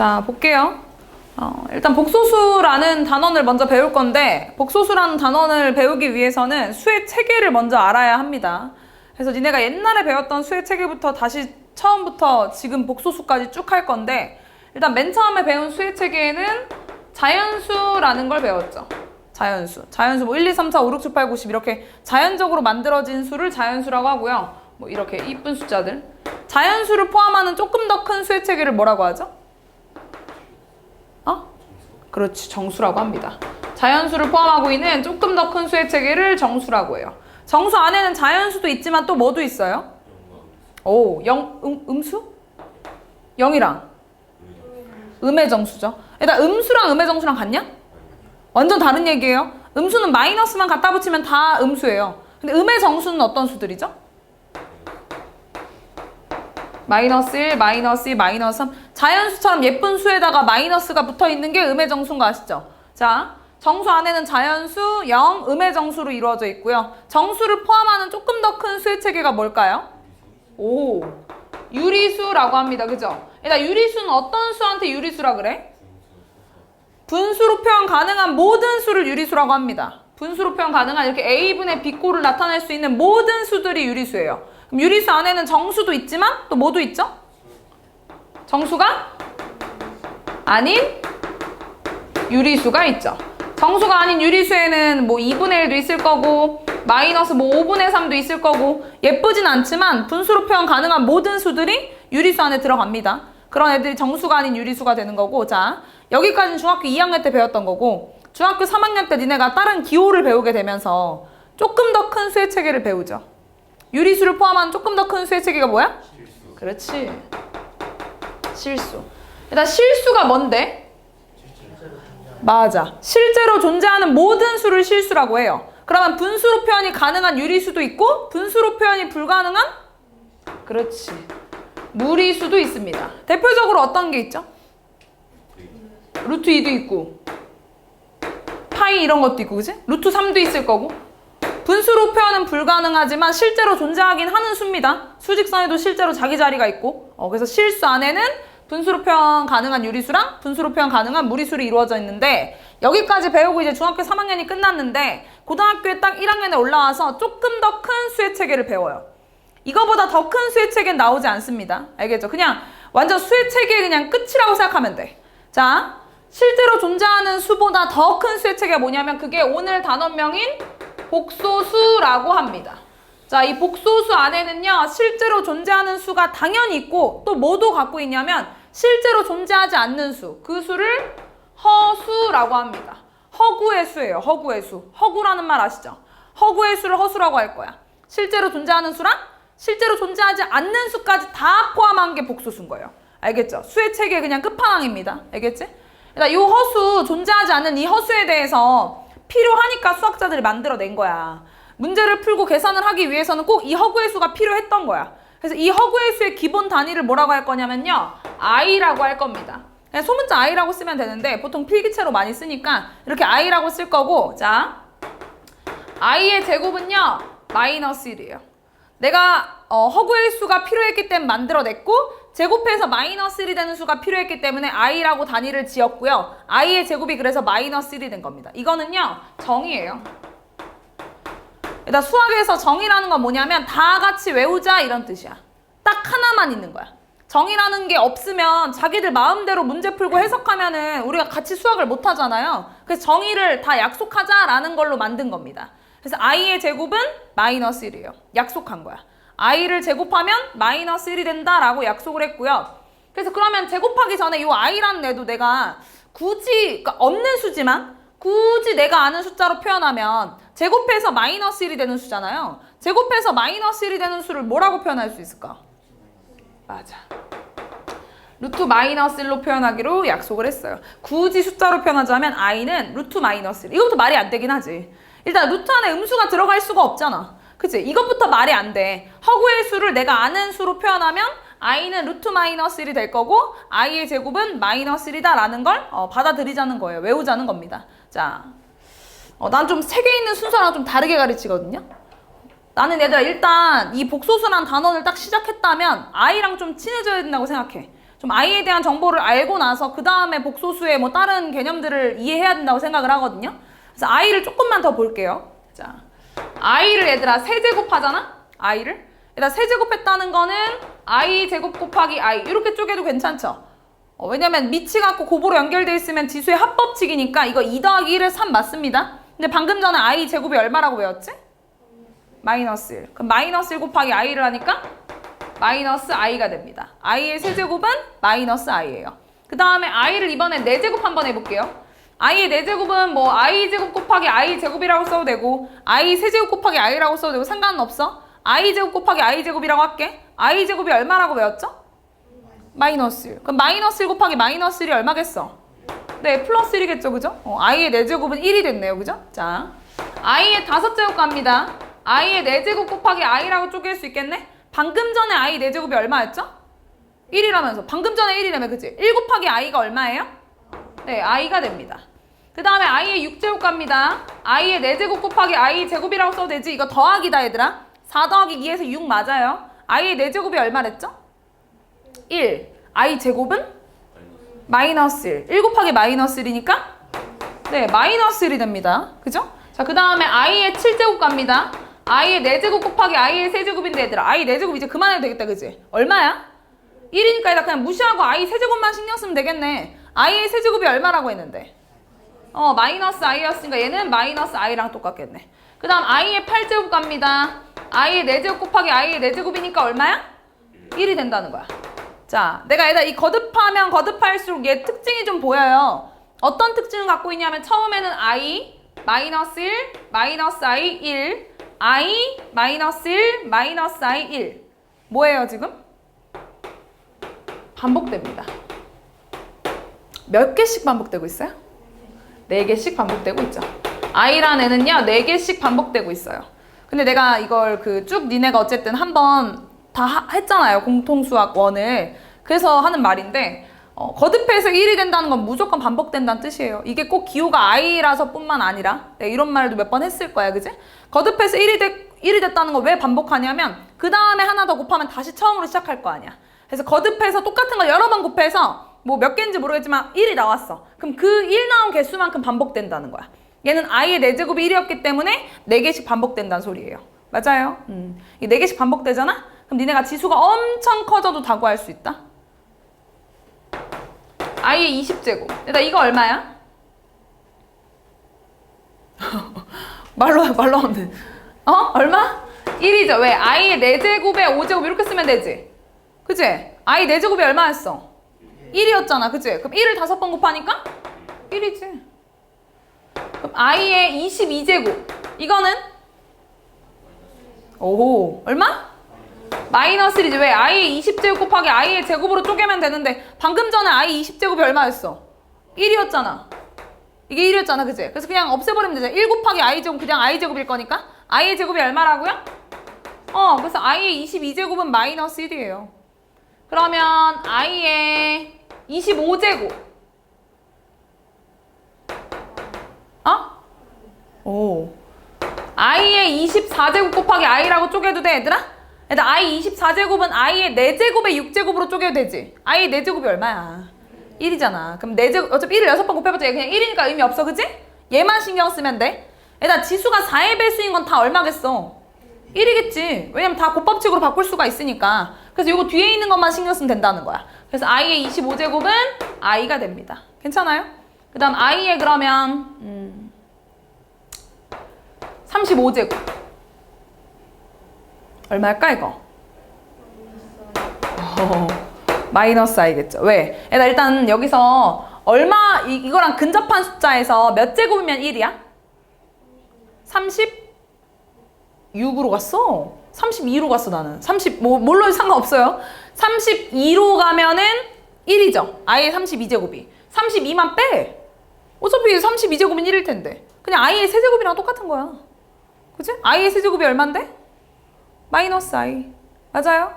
자, 볼게요. 일단 복소수라는 단원을 먼저 배울 건데, 복소수라는 단원을 배우기 위해서는 수의 체계를 먼저 알아야 합니다. 그래서 니네가 옛날에 배웠던 수의 체계부터 다시 처음부터 지금 복소수까지 쭉 할 건데, 일단 맨 처음에 배운 수의 체계에는 자연수라는 걸 배웠죠. 자연수 뭐 1, 2, 3, 4, 5, 6, 7, 8, 9, 10 이렇게 자연적으로 만들어진 수를 자연수라고 하고요. 뭐 이렇게 이쁜 숫자들. 자연수를 포함하는 조금 더 큰 수의 체계를 뭐라고 하죠? 그렇지, 정수라고 합니다. 자연수를 포함하고 있는 조금 더 큰 수의 체계를 정수라고 해요. 정수 안에는 자연수도 있지만 또 뭐도 있어요? 음수? 0이랑 음의 정수죠. 일단 음수랑 음의 정수랑 같냐? 완전 다른 얘기예요. 음수는 마이너스만 갖다 붙이면 다 음수예요. 근데 음의 정수는 어떤 수들이죠? 마이너스 1, 마이너스 2, 마이너스 3. 자연수처럼 예쁜 수에다가 마이너스가 붙어있는 게 음의 정수인 거 아시죠? 자, 정수 안에는 자연수, 0, 음의 정수로 이루어져 있고요. 정수를 포함하는 조금 더 큰 수의 체계가 뭘까요? 유리수라고 합니다. 그죠? 일단 유리수는 어떤 수한테 유리수라 그래? 분수로 표현 가능한 모든 수를 유리수라고 합니다. 분수로 표현 가능한 이렇게 A분의 B꼴을 나타낼 수 있는 모든 수들이 유리수예요. 그럼 유리수 안에는 정수도 있지만 또 뭐도 있죠? 정수가 아닌 유리수가 있죠. 정수가 아닌 유리수에는 뭐 2분의 1도 있을 거고 마이너스 뭐 5분의 3도 있을 거고 예쁘진 않지만 분수로 표현 가능한 모든 수들이 유리수 안에 들어갑니다. 그런 애들이 정수가 아닌 유리수가 되는 거고, 자, 여기까지는 중학교 2학년 때 배웠던 거고, 중학교 3학년 때 니네가 다른 기호를 배우게 되면서 조금 더 큰 수의 체계를 배우죠. 유리수를 포함한 조금 더 큰 수의 체계가 뭐야? 실수. 그렇지. 실수. 일단 실수가 뭔데? 맞아. 실제로 존재하는 모든 수를 실수라고 해요. 그러면 분수로 표현이 가능한 유리수도 있고 분수로 표현이 불가능한? 그렇지. 무리수도 있습니다. 대표적으로 어떤 게 있죠? 루트 2도 있고 파이 이런 것도 있고, 그치? 루트 3도 있을 거고. 분수로 표현은 불가능하지만 실제로 존재하긴 하는 수입니다. 수직선에도 실제로 자기 자리가 있고, 그래서 실수 안에는 분수로 표현 가능한 유리수랑 분수로 표현 가능한 무리수로 이루어져 있는데, 여기까지 배우고 이제 중학교 3학년이 끝났는데 고등학교에 딱 1학년에 올라와서 조금 더 큰 수의 체계를 배워요. 이거보다 더 큰 수의 체계는 나오지 않습니다. 알겠죠? 그냥 완전 수의 체계의 그냥 끝이라고 생각하면 돼. 자, 실제로 존재하는 수보다 더 큰 수의 체계가 뭐냐면 그게 오늘 단원명인 복소수라고 합니다. 자, 이 복소수 안에는요, 실제로 존재하는 수가 당연히 있고 또 뭐도 갖고 있냐면 실제로 존재하지 않는 수, 그 수를 허수라고 합니다. 허구의 수예요. 허구의 수. 허구라는 말 아시죠? 허구의 수를 허수라고 할 거야. 실제로 존재하는 수랑 실제로 존재하지 않는 수까지 다 포함한 게 복소수인 거예요. 알겠죠? 수의 체계 그냥 끝판왕입니다. 알겠지? 그러니까 이 허수, 존재하지 않는 이 허수에 대해서 필요하니까 수학자들이 만들어낸 거야. 문제를 풀고 계산을 하기 위해서는 꼭 이 허구의 수가 필요했던 거야. 그래서 이 허구의 수의 기본 단위를 뭐라고 할 거냐면요, i라고 할 겁니다. 그냥 소문자 i라고 쓰면 되는데 보통 필기체로 많이 쓰니까 이렇게 i라고 쓸 거고, 자, i의 제곱은요 마이너스 1이에요. 내가 허구의 수가 필요했기 때문에 만들어냈고, 제곱해서 마이너스 1이 되는 수가 필요했기 때문에 i라고 단위를 지었고요. i의 제곱이 그래서 마이너스 1이 된 겁니다. 이거는요 정의예요. 일단 수학에서 정의라는 건 뭐냐면 다 같이 외우자 이런 뜻이야. 딱 하나만 있는 거야. 정의라는 게 없으면 자기들 마음대로 문제 풀고 해석하면은 우리가 같이 수학을 못 하잖아요. 그래서 정의를 다 약속하자라는 걸로 만든 겁니다. 그래서 i의 제곱은 마이너스 1이에요. 약속한 거야. i를 제곱하면 마이너스 1이 된다라고 약속을 했고요. 그래서 그러면 제곱하기 전에 이 i라는 애도 내가 굳이, 그러니까 없는 수지만 굳이 내가 아는 숫자로 표현하면 제곱해서 마이너스 1이 되는 수잖아요. 제곱해서 마이너스 1이 되는 수를 뭐라고 표현할 수 있을까? 맞아. 루트 마이너스 1로 표현하기로 약속을 했어요. 굳이 숫자로 표현하자면 i는 루트 마이너스 1. 이것부터 말이 안 되긴 하지. 일단 루트 안에 음수가 들어갈 수가 없잖아. 그치? 이것부터 말이 안 돼. 허구의 수를 내가 아는 수로 표현하면 i는 루트 마이너스 1이 될 거고 i의 제곱은 마이너스 1이다 라는 걸 받아들이자는 거예요. 외우자는 겁니다. 자, 난 좀 책에 있는 순서랑 좀 다르게 가르치거든요. 나는 얘들아 일단 이 복소수란 단원을 딱 시작했다면 i랑 좀 친해져야 된다고 생각해. 좀 i에 대한 정보를 알고 나서 그 다음에 복소수의 뭐 다른 개념들을 이해해야 된다고 생각을 하거든요. 그래서 i를 조금만 더 볼게요. 자, i를 얘들아 세제곱하잖아? i를. 얘들아 세제곱했다는 거는 i 제곱 곱하기 i 이렇게 쪼개도 괜찮죠? 왜냐면 밑이 갖고 곱으로 연결돼 있으면 지수의 합법칙이니까 이거 2 더하기 1은 3 맞습니다. 근데 방금 전에 i 제곱이 얼마라고 외웠지? 마이너스 1. 그럼 마이너스 1 곱하기 i를 하니까 마이너스 i가 됩니다. i의 세제곱은 마이너스 i예요. 그 다음에 i를 이번에 4제곱 한번 해볼게요. i의 4제곱은 뭐 i 제곱 곱하기 i 제곱이라고 써도 되고 i 세제곱 곱하기 i라고 써도 되고 상관은 없어. i 제곱 곱하기 i 제곱이라고 할게. i 제곱이 얼마라고 외웠죠? 마이너스 1. 그럼 마이너스 1 곱하기 마이너스 1이 얼마겠어? 네, 플러스 1이겠죠, 그죠? i의 4제곱은 1이 됐네요, 그죠? 자, i의 5제곱 갑니다. i의 4제곱 곱하기 i라고 쪼갤 수 있겠네? 방금 전에 i 4제곱이 얼마였죠? 1이라면서. 방금 전에 1이라며, 그치? 1 곱하기 i가 얼마예요? 네, i가 됩니다. 그 다음에 i의 6제곱 갑니다. i의 4제곱 곱하기 i 제곱이라고 써도 되지? 이거 더하기다, 얘들아. 4 더하기 2에서 6 맞아요. i의 4제곱이 얼마랬죠? 1. i 제곱은? 마이너스 1. 1 곱하기 마이너스 1이니까? 네, 마이너스 1이 됩니다. 그죠? 자, 그 다음에 i의 7제곱 갑니다. i의 4제곱 곱하기 i의 세제곱인데 얘들아 i 4제곱 이제 그만해도 되겠다, 그지? 얼마야? 1이니까 얘들아 그냥 무시하고 i 세제곱만 신경 쓰면 되겠네. i의 세제곱이 얼마라고 했는데? 마이너스 i였으니까 얘는 마이너스 i랑 똑같겠네. 그 다음 i의 8제곱 갑니다. i의 4제곱 곱하기 i의 4제곱이니까 얼마야? 1이 된다는 거야. 자, 내가 얘들아 이 거듭하면 거듭할수록 얘 특징이 좀 보여요. 어떤 특징을 갖고 있냐면 처음에는 i, 마이너스 1, 마이너스 i, 1, i, 마이너스 1, 마이너스 i, 1. 뭐예요 지금? 반복됩니다. 몇 개씩 반복되고 있어요? 4개씩 반복되고 있죠. i라는 애는요 4개씩 반복되고 있어요. 근데 내가 이걸 쭉 니네가 어쨌든 한번 다 했잖아요. 공통수학 1을. 그래서 하는 말인데 거듭해서 1이 된다는 건 무조건 반복된다는 뜻이에요. 이게 꼭 기호가 i라서 뿐만 아니라 이런 말도 몇 번 했을 거야. 그지? 거듭해서 1이 됐다는 건 왜 반복하냐면 그 다음에 하나 더 곱하면 다시 처음으로 시작할 거 아니야. 그래서 거듭해서 똑같은 걸 여러 번 곱해서 뭐 몇 개인지 모르겠지만 1이 나왔어. 그럼 그 1 나온 개수만큼 반복된다는 거야. 얘는 i의 4제곱이 1이었기 때문에 4개씩 반복된다는 소리예요. 맞아요. 이 4개씩 반복되잖아? 그럼 니네가 지수가 엄청 커져도 다 구할 수 있다. i의 20제곱. 일단 이거 얼마야? 말로 하면 돼. 얼마? 1이죠. 왜? i의 4제곱에 5제곱 이렇게 쓰면 되지. 그치? i 4제곱이 얼마였어? 1이었잖아. 그치? 그럼 1을 5번 곱하니까? 1이지. 그럼 i의 22제곱. 이거는? 오, 얼마? 마이너스 1이지. 왜? i의 20제곱 곱하기 i의 제곱으로 쪼개면 되는데 방금 전에 i 20제곱이 얼마였어? 1이었잖아. 이게 1이었잖아. 그치? 그래서 그냥 없애버리면 되잖아. 1 곱하기 i 제곱 그냥 i 제곱일 거니까 i의 제곱이 얼마라고요? 그래서 i의 22제곱은 마이너스 1이에요. 그러면 i의 25제곱. i의 24제곱 곱하기 i라고 쪼개도 돼, 얘들아? 일단 i 24제곱은 i의 4제곱에 6제곱으로 쪼개도 되지. i의 4제곱이 얼마야? 1이잖아. 그럼 4제곱, 어차피 1을 6번 곱해봤자 얘 그냥 1이니까 의미 없어, 그치? 얘만 신경 쓰면 돼. 일단 지수가 4의 배수인 건 다 얼마겠어? 1이겠지. 왜냐면 다 곱법칙으로 바꿀 수가 있으니까. 그래서 이거 뒤에 있는 것만 신경 쓰면 된다는 거야. 그래서 i의 25제곱은 i가 됩니다. 괜찮아요? 그 다음 i의 그러면 35제곱. 얼마일까 이거? 마이너스 i겠죠. 왜? 일단 여기서 얼마 이거랑 근접한 숫자에서 몇 제곱이면 1이야? 36으로 갔어. 32로 갔어 나는. 뭘로 상관없어요. 32로 가면은 1이죠. i의 32제곱이. 32만 빼. 어차피 32제곱은 1일 텐데. 그냥 i의 세제곱이랑 똑같은 거야. 그치? i의 세제곱이 얼만데? 마이너스 i. 맞아요?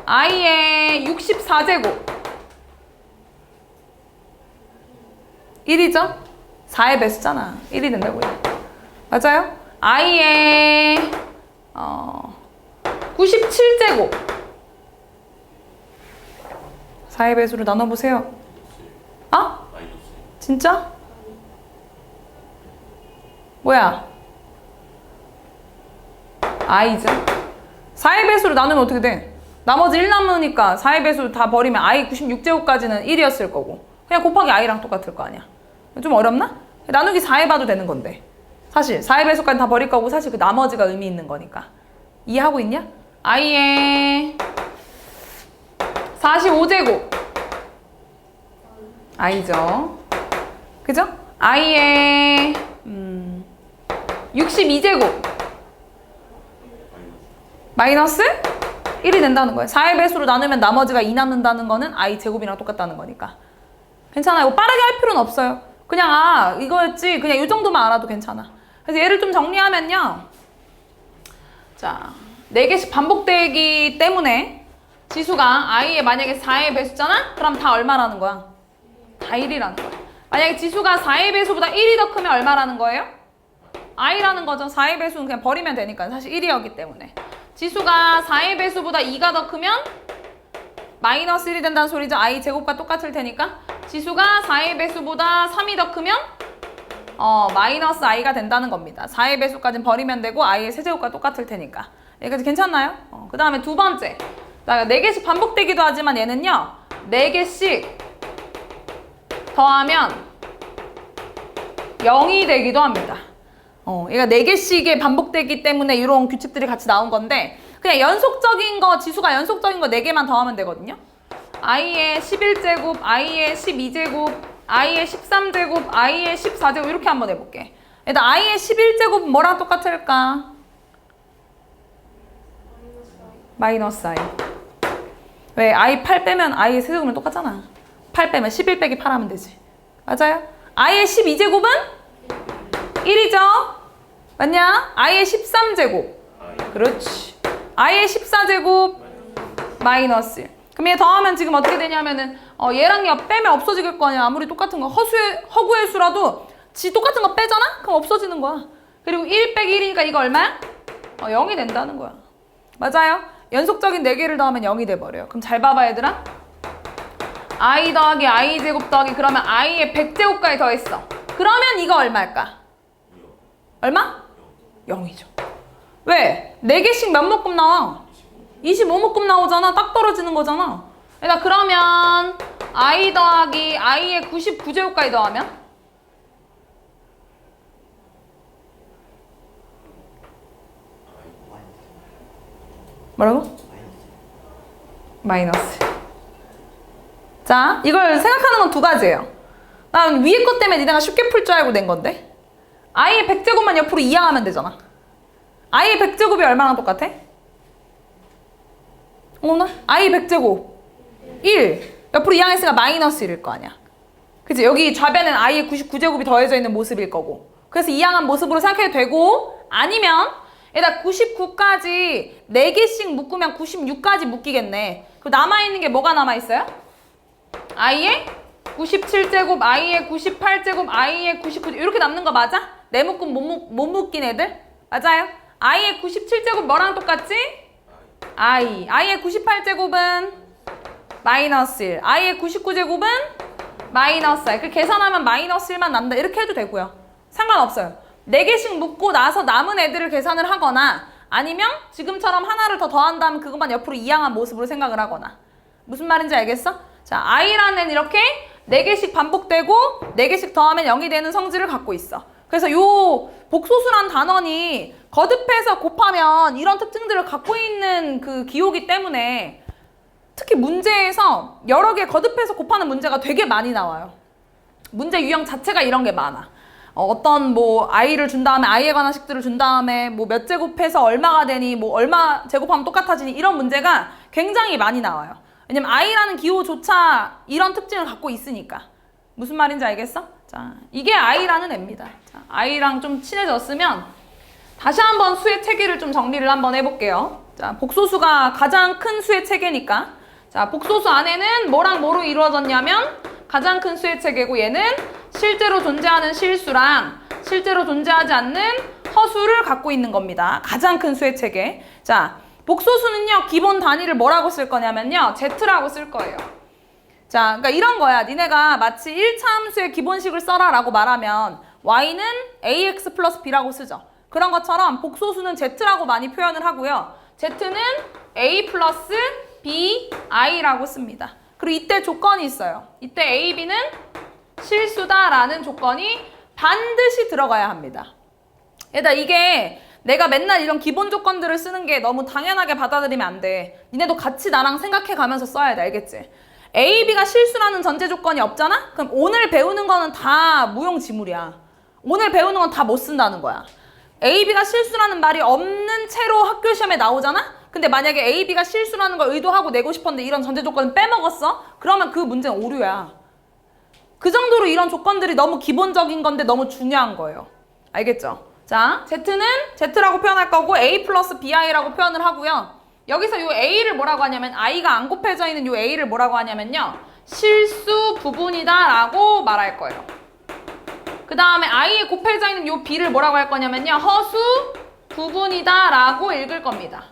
i의 64제곱. 1이죠? 4의 배수잖아. 1이 된다고요. 맞아요? i의 97제곱. 4의 배수로 나눠보세요. 아? 진짜? 뭐야? i죠. 4의 배수로 나누면 어떻게 돼? 나머지 1 남으니까 4의 배수 다 버리면 i 96제곱까지는 1이었을 거고 그냥 곱하기 i랑 똑같을 거 아니야. 좀 어렵나? 나누기 4해봐도 되는 건데 사실 4의 배수까지 다 버릴 거고 사실 그 나머지가 의미 있는 거니까. 이해하고 있냐? i의 45제곱 i죠. 그죠? i의 62제곱 마이너스 1이 된다는 거예요. 4의 배수로 나누면 나머지가 2 남는다는 거는 i 제곱이랑 똑같다는 거니까. 괜찮아요. 빠르게 할 필요는 없어요. 그냥 이거였지 그냥 이 정도만 알아도 괜찮아. 그래서 얘를 좀 정리하면요. 자, 4개씩 반복되기 때문에 지수가 i의 만약에 4의 배수잖아? 그럼 다 얼마라는 거야? 다 1이라는 거야. 만약에 지수가 4의 배수보다 1이 더 크면 얼마라는 거예요? i라는 거죠. 4의 배수는 그냥 버리면 되니까 사실 1이었기 때문에. 지수가 4의 배수보다 2가 더 크면 마이너스 1이 된다는 소리죠. i 제곱과 똑같을 테니까. 지수가 4의 배수보다 3이 더 크면 마이너스 i가 된다는 겁니다. 4의 배수까지는 버리면 되고 i의 세제곱과 똑같을 테니까. 여기까지 괜찮나요? 그 다음에 두 번째. 4개씩 반복되기도 하지만 얘는요. 4개씩 더하면 0이 되기도 합니다. 얘가 4개씩의 반복되기 때문에 이런 규칙들이 같이 나온 건데 그냥 연속적인 거, 지수가 연속적인 거 4개만 더하면 되거든요. i의 11제곱, i의 12제곱, i의 13제곱, i의 14제곱 이렇게 한번 해볼게. 일단 i의 11제곱은 뭐랑 똑같을까? 마이너스 i. 왜? i 8 빼면 i의 세제곱이랑 똑같잖아. 8 빼면 11 빼기 8 하면 되지. 맞아요? i의 12제곱은 1이죠? 맞냐? i의 13제곱. 그렇지. i의 14제곱 마이너스 1. 그럼 얘 더하면 지금 어떻게 되냐면은 얘랑 얘 빼면 없어질 거 아니야. 아무리 똑같은 거 허구의 수라도 지 똑같은 거 빼잖아? 그럼 없어지는 거야. 그리고 1 빼기 1이니까 이거 얼마야? 0이 된다는 거야. 맞아요? 연속적인 4개를 더하면 0이 돼버려요. 그럼 잘 봐봐 얘들아. i 더하기 i 제곱 더하기 그러면 i의 100제곱까지 더했어. 그러면 이거 얼마일까? 얼마? 0이죠. 왜? 4개씩 몇 묶음 나와? 25묶음 나오잖아. 딱 떨어지는 거잖아. 그러면 i 더하기 i의 99제곱까지 더하면? 뭐라고? 마이너스. 자, 이걸 생각하는 건 두 가지예요. 난 위에 것 때문에 니네가 쉽게 풀 줄 알고 낸 건데 i의 100제곱만 옆으로 이항하면 되잖아. i의 100제곱이 얼마랑 똑같아? i 100제곱 1 옆으로 이항했으니까 마이너스 1일 거 아니야. 그치? 여기 좌변엔 i의 99제곱이 더해져 있는 모습일 거고 그래서 이항한 모습으로 생각해도 되고 아니면 얘다 99까지 4개씩 묶으면 96까지 묶이겠네. 그럼 남아있는 게 뭐가 남아있어요? i의 97제곱, i의 98제곱, i의 99제곱 이렇게 남는 거 맞아? 4묶음 못 묶인 애들? 맞아요? i의 97제곱 뭐랑 똑같지? i의 98제곱은 마이너스 1, i의 99제곱은 마이너스 1. 그 계산하면 마이너스 1만 남다 이렇게 해도 되고요. 상관없어요. 4개씩 묶고 나서 남은 애들을 계산을 하거나 아니면 지금처럼 하나를 더 더한 다음 그것만 옆으로 이항한 모습으로 생각을 하거나. 무슨 말인지 알겠어? 자, i라는 애는 이렇게 4개씩 반복되고 4개씩 더하면 0이 되는 성질을 갖고 있어. 그래서 요 복소수란 단원이 거듭해서 곱하면 이런 특징들을 갖고 있는 그 기호기 때문에 특히 문제에서 여러 개 거듭해서 곱하는 문제가 되게 많이 나와요. 문제 유형 자체가 이런 게 많아. 어떤 뭐 i를 준 다음에 i에 관한 식들을 준 다음에 뭐 몇 제곱해서 얼마가 되니 뭐 얼마 제곱하면 똑같아지니 이런 문제가 굉장히 많이 나와요. 왜냐면 i라는 기호조차 이런 특징을 갖고 있으니까. 무슨 말인지 알겠어? 자, 이게 i라는 애입니다. 자, i랑 좀 친해졌으면 다시 한번 수의 체계를 좀 정리를 한번 해볼게요. 자, 복소수가 가장 큰 수의 체계니까. 자, 복소수 안에는 뭐랑 뭐로 이루어졌냐면 가장 큰 수의 체계고 얘는 실제로 존재하는 실수랑 실제로 존재하지 않는 허수를 갖고 있는 겁니다. 가장 큰 수의 체계. 자, 복소수는요, 기본 단위를 뭐라고 쓸 거냐면요, Z라고 쓸 거예요. 자, 그러니까 이런 거야. 니네가 마치 1차 함수의 기본식을 써라 라고 말하면 y는 ax 플러스 b라고 쓰죠. 그런 것처럼 복소수는 z라고 많이 표현을 하고요. z는 a 플러스 bi라고 씁니다. 그리고 이때 조건이 있어요. 이때 a, b는 실수다라는 조건이 반드시 들어가야 합니다. 얘들아, 이게 내가 맨날 이런 기본 조건들을 쓰는 게 너무 당연하게 받아들이면 안 돼. 니네도 같이 나랑 생각해 가면서 써야 돼. 알겠지? A, B가 실수라는 전제 조건이 없잖아? 그럼 오늘 배우는 거는 다 무용지물이야. 오늘 배우는 건 다 못 쓴다는 거야. A, B가 실수라는 말이 없는 채로 학교 시험에 나오잖아? 근데 만약에 A, B가 실수라는 걸 의도하고 내고 싶었는데 이런 전제 조건을 빼먹었어? 그러면 그 문제는 오류야. 그 정도로 이런 조건들이 너무 기본적인 건데 너무 중요한 거예요. 알겠죠? 자, Z는 Z라고 표현할 거고 A 플러스 BI라고 표현을 하고요. 여기서 요 A를 뭐라고 하냐면 I가 안 곱해져 있는 요 A를 뭐라고 하냐면요. 실수 부분이다 라고 말할 거예요. 그 다음에 I에 곱해져 있는 요 B를 뭐라고 할 거냐면요. 허수 부분이다 라고 읽을 겁니다.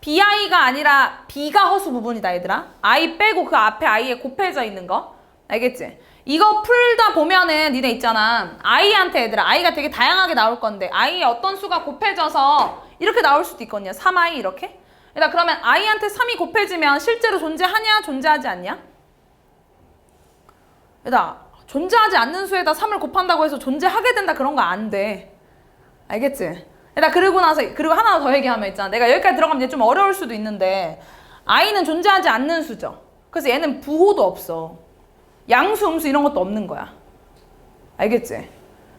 BI가 아니라 B가 허수 부분이다 얘들아. I 빼고 그 앞에 I에 곱해져 있는 거. 알겠지? 이거 풀다 보면은 니네 있잖아. I한테 얘들아. I가 되게 다양하게 나올 건데 I에 어떤 수가 곱해져서 이렇게 나올 수도 있거든요. 3I 이렇게. 얘들아 그러면 I한테 3이 곱해지면 실제로 존재하냐? 존재하지 않냐? 얘들아 존재하지 않는 수에다 3을 곱한다고 해서 존재하게 된다 그런 거 안 돼. 알겠지? 얘들아 그리고 하나 더 얘기하면 있잖아. 내가 여기까지 들어가면 이제 좀 어려울 수도 있는데 I는 존재하지 않는 수죠. 그래서 얘는 부호도 없어. 양수, 음수 이런 것도 없는 거야. 알겠지?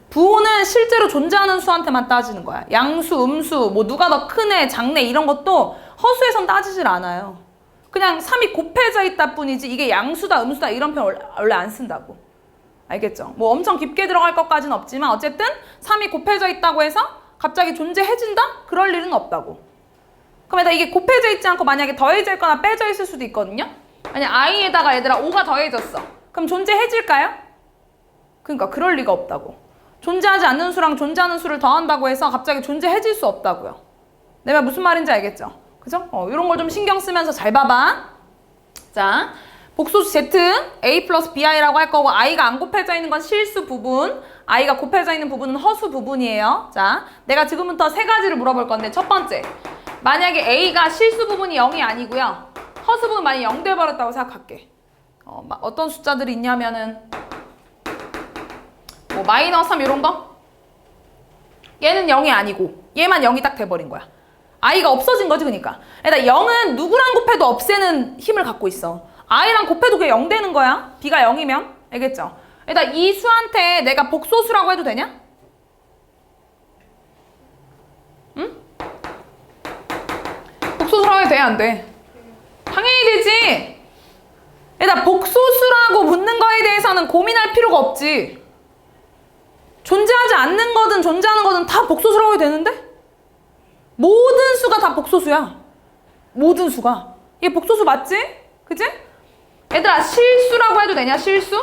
부호는 실제로 존재하는 수한테만 따지는 거야. 양수, 음수, 뭐 누가 더 크네, 작네 이런 것도 허수에선 따지질 않아요. 그냥 3이 곱해져 있다 뿐이지 이게 양수다, 음수다 이런 표현 원래 안 쓴다고. 알겠죠? 뭐 엄청 깊게 들어갈 것까지는 없지만 어쨌든 3이 곱해져 있다고 해서 갑자기 존재해진다? 그럴 일은 없다고. 그럼 얘들아 이게 곱해져 있지 않고 만약에 더해져 있거나 빼져 있을 수도 있거든요? 만약 I에다가 얘들아 5가 더해졌어. 그럼 존재해질까요? 그러니까 그럴 리가 없다고. 존재하지 않는 수랑 존재하는 수를 더한다고 해서 갑자기 존재해질 수 없다고요. 내가 무슨 말인지 알겠죠? 그죠? 이런 걸 좀 신경 쓰면서 잘 봐봐. 자, 복소수 Z, A 플러스 BI라고 할 거고 I가 안 곱해져 있는 건 실수 부분, I가 곱해져 있는 부분은 허수 부분이에요. 자, 내가 지금부터 세 가지를 물어볼 건데 첫 번째, 만약에 A가 실수 부분이 0이 아니고요. 허수 부분 만약에 0 돼버렸다고 생각할게. 어떤 숫자들이 있냐면은 뭐 마이너스 3 이런 거? 얘는 0이 아니고 얘만 0이 딱 돼버린 거야. I가 없어진 거지 그러니까. 일단 0은 누구랑 곱해도 없애는 힘을 갖고 있어. I랑 곱해도 그게 0 되는 거야. B가 0이면. 알겠죠? 일단 이 수한테 내가 복소수라고 해도 되냐? 응? 복소수라고 해도 돼? 안 돼? 당연히 되지. 일단 복소수라고 묻는 거에 대해서는 고민할 필요가 없지. 존재하지 않는 거든 존재하는 거든 다 복소수라고 해도 되는데? 모든 수가 다 복소수야. 모든 수가. 이게 복소수 맞지? 그치? 얘들아 실수라고 해도 되냐? 실수?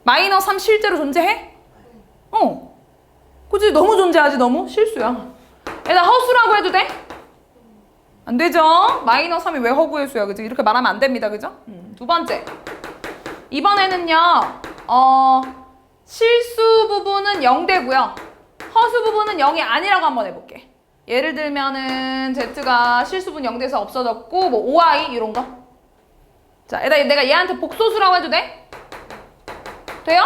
마이너스 3 실제로 존재해? 그치? 너무 존재하지 너무? 실수야. 얘들아 허수라고 해도 돼? 안 되죠? 마이너스 3이 왜 허구의 수야? 그치? 이렇게 말하면 안 됩니다. 그죠? 두 번째. 이번에는요, 실수 부분은 0 되고요. 허수 부분은 0이 아니라고 한번 해볼게. 예를 들면은 Z가 실수 부분 0 돼서 없어졌고, 뭐 5i 이런 거. 자, 내가 얘한테 복소수라고 해도 돼? 돼요?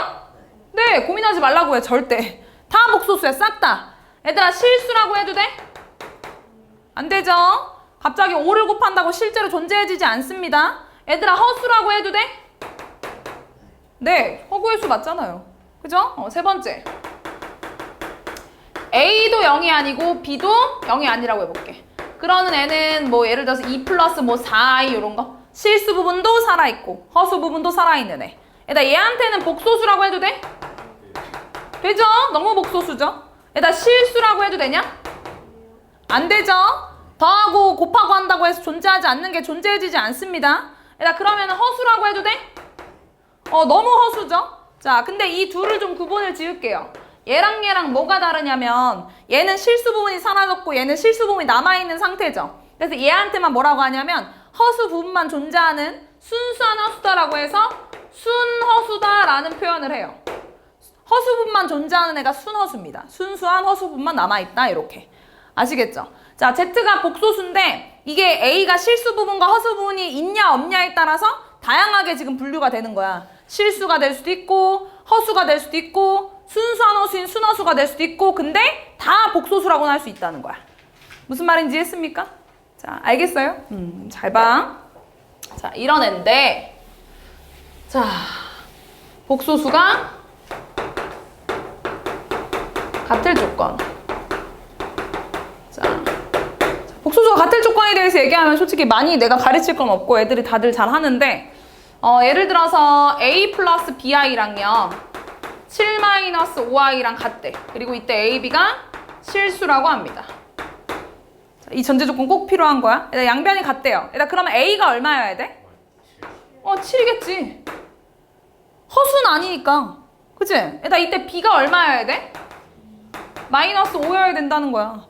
네, 고민하지 말라고 해. 절대. 다 복소수야. 싹 다. 얘들아 실수라고 해도 돼? 안 되죠? 갑자기 5를 곱한다고 실제로 존재해지지 않습니다. 얘들아 허수라고 해도 돼? 네, 허구의 수 맞잖아요. 그죠? 세 번째. A도 0이 아니고 B도 0이 아니라고 해볼게. 그러는 애는 뭐 예를 들어서 2 플러스 뭐 4i 이런 거. 실수 부분도 살아있고 허수 부분도 살아있는 애. 얘들아 얘한테는 복소수라고 해도 돼? 되죠? 너무 복소수죠? 얘들아 실수라고 해도 되냐? 안 되죠? 더하고 곱하고 한다고 해서 존재하지 않는 게 존재해지지 않습니다. 얘들아 그러면 허수라고 해도 돼? 너무 허수죠? 자, 근데 이 둘을 좀 구분을 지을게요. 얘랑 뭐가 다르냐면 얘는 실수 부분이 사라졌고 얘는 실수 부분이 남아있는 상태죠. 그래서 얘한테만 뭐라고 하냐면 허수 부분만 존재하는 순수한 허수다라고 해서 순허수다라는 표현을 해요. 허수분만 존재하는 애가 순허수입니다. 순수한 허수분만 남아있다 이렇게. 아시겠죠? 자, Z가 복소수인데 이게 A가 실수 부분과 허수 부분이 있냐 없냐에 따라서 다양하게 지금 분류가 되는 거야. 실수가 될 수도 있고 허수가 될 수도 있고 순수한 허수인 순허수가 될 수도 있고 근데 다 복소수라고는 할 수 있다는 거야. 무슨 말인지 했습니까? 자, 알겠어요? 잘 봐. 자, 이런 애인데 자, 복소수가 같을 조건. 자, 복소수가 같을 조건에 대해서 얘기하면 솔직히 많이 내가 가르칠 건 없고 애들이 다들 잘 하는데 예를 들어서 A 플러스 BI랑요 7 마이너스 5i랑 같대. 그리고 이때 A, B가 실수라고 합니다. 자, 이 전제 조건 꼭 필요한 거야. 일단 양변이 같대요. 일단 그러면 A가 얼마여야 돼? 7이겠지. 허수는 아니니까. 그치? 일단 이때 B가 얼마여야 돼? 마이너스 5여야 된다는 거야.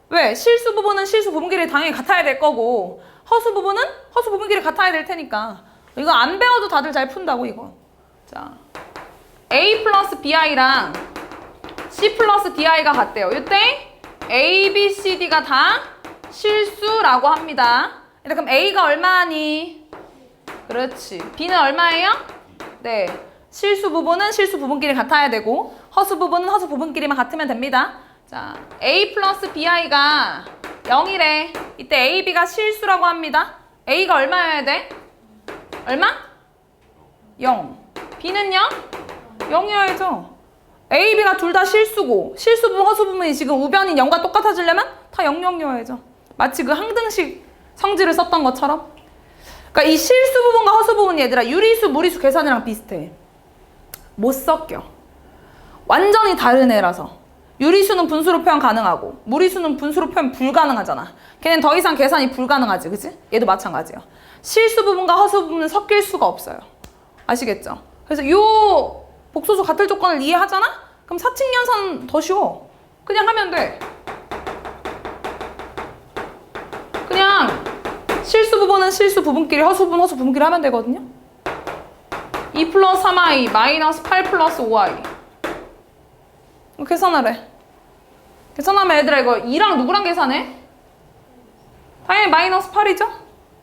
왜? 실수 부분은 실수 부분끼리 당연히 같아야 될 거고 허수 부분은 허수 부분끼리 같아야 될 테니까 이거 안 배워도 다들 잘 푼다고 이거. 자, A 플러스 BI랑 C 플러스 DI가 같대요. 이때 A, B, C, D가 다 실수라고 합니다. 일단 그럼 A가 얼마니? 그렇지. B는 얼마예요? 네. 실수 부분은 실수 부분끼리 같아야 되고 허수 부분은 허수 부분끼리만 같으면 됩니다. 자, A 플러스 BI가 0이래. 이때 A, B가 실수라고 합니다. A가 얼마여야 돼? 얼마? 0. B는요? 0이어야죠. A, B가 둘 다 실수고 실수 부분, 허수 부분이 지금 우변인 0과 똑같아지려면 다 0, 0이어야죠. 마치 그 항등식 성질을 썼던 것처럼. 그러니까 이 실수 부분과 허수 부분이 얘들아 유리수, 무리수 계산이랑 비슷해. 못 섞여. 완전히 다른 애라서. 유리수는 분수로 표현 가능하고 무리수는 분수로 표현 불가능하잖아. 걔는 더 이상 계산이 불가능하지, 그치? 얘도 마찬가지예요. 실수 부분과 허수 부분은 섞일 수가 없어요. 아시겠죠? 그래서 요 복소수 같을 조건을 이해하잖아? 그럼 사칙연산 더 쉬워. 그냥 하면 돼. 그냥 실수 부분은 실수 부분끼리 허수 부분 허수 부분끼리 하면 되거든요. 2 플러스 3i 마이너스 8 플러스 5i 계산하래. 계산하면 얘들아 이거 2랑 누구랑 계산해? 당연히 마이너스 8이죠?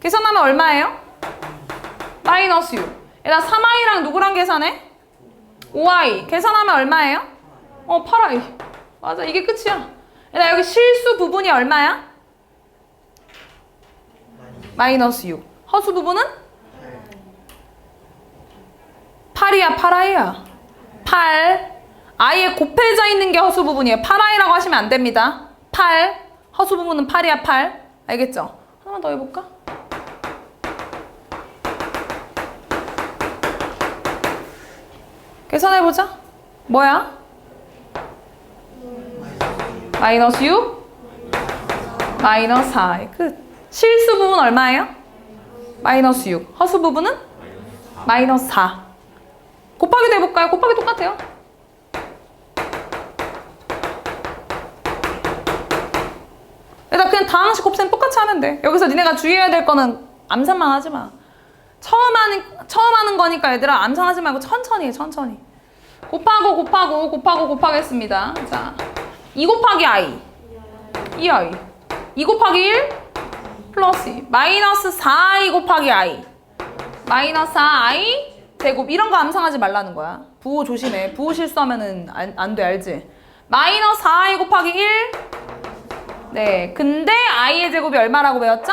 계산하면 얼마예요? 마이너스 6. 얘들아 3i랑 누구랑 계산해? 5i. 계산하면 얼마예요? 8i. 맞아, 이게 끝이야. 얘들아 여기 실수 부분이 얼마야? 마이너스 6. 허수 부분은? 8이야 8i야. 8. i에 곱해져 있는 게 허수 부분이에요. 8i라고 하시면 안 됩니다. 8. 허수 부분은 8이야 8. 알겠죠? 하나만 더 해볼까? 계산해보자. 뭐야? 마이너스 6 마이너스 4. 끝. 실수 부분 얼마예요? 마이너스 6. 허수 부분은? 마이너스 4. 곱하기도 해볼까요? 곱하기 똑같아요. 일단 그냥 다항식 곱셈 똑같이 하면 돼. 여기서 니네가 주의해야 될 거는 암산만 하지 마. 처음 하는 거니까 얘들아 암산하지 말고 천천히 해, 천천히. 곱하겠습니다. 자, 2 곱하기 i 2i 2 곱하기 1 플러스 2 마이너스 4i 곱하기 i 마이너스 4i 제곱. 이런 거 암산하지 말라는 거야. 부호 조심해. 부호 실수하면은 안 돼, 알지? 마이너스 4i 곱하기 1. 네, 근데 i의 제곱이 얼마라고 배웠죠?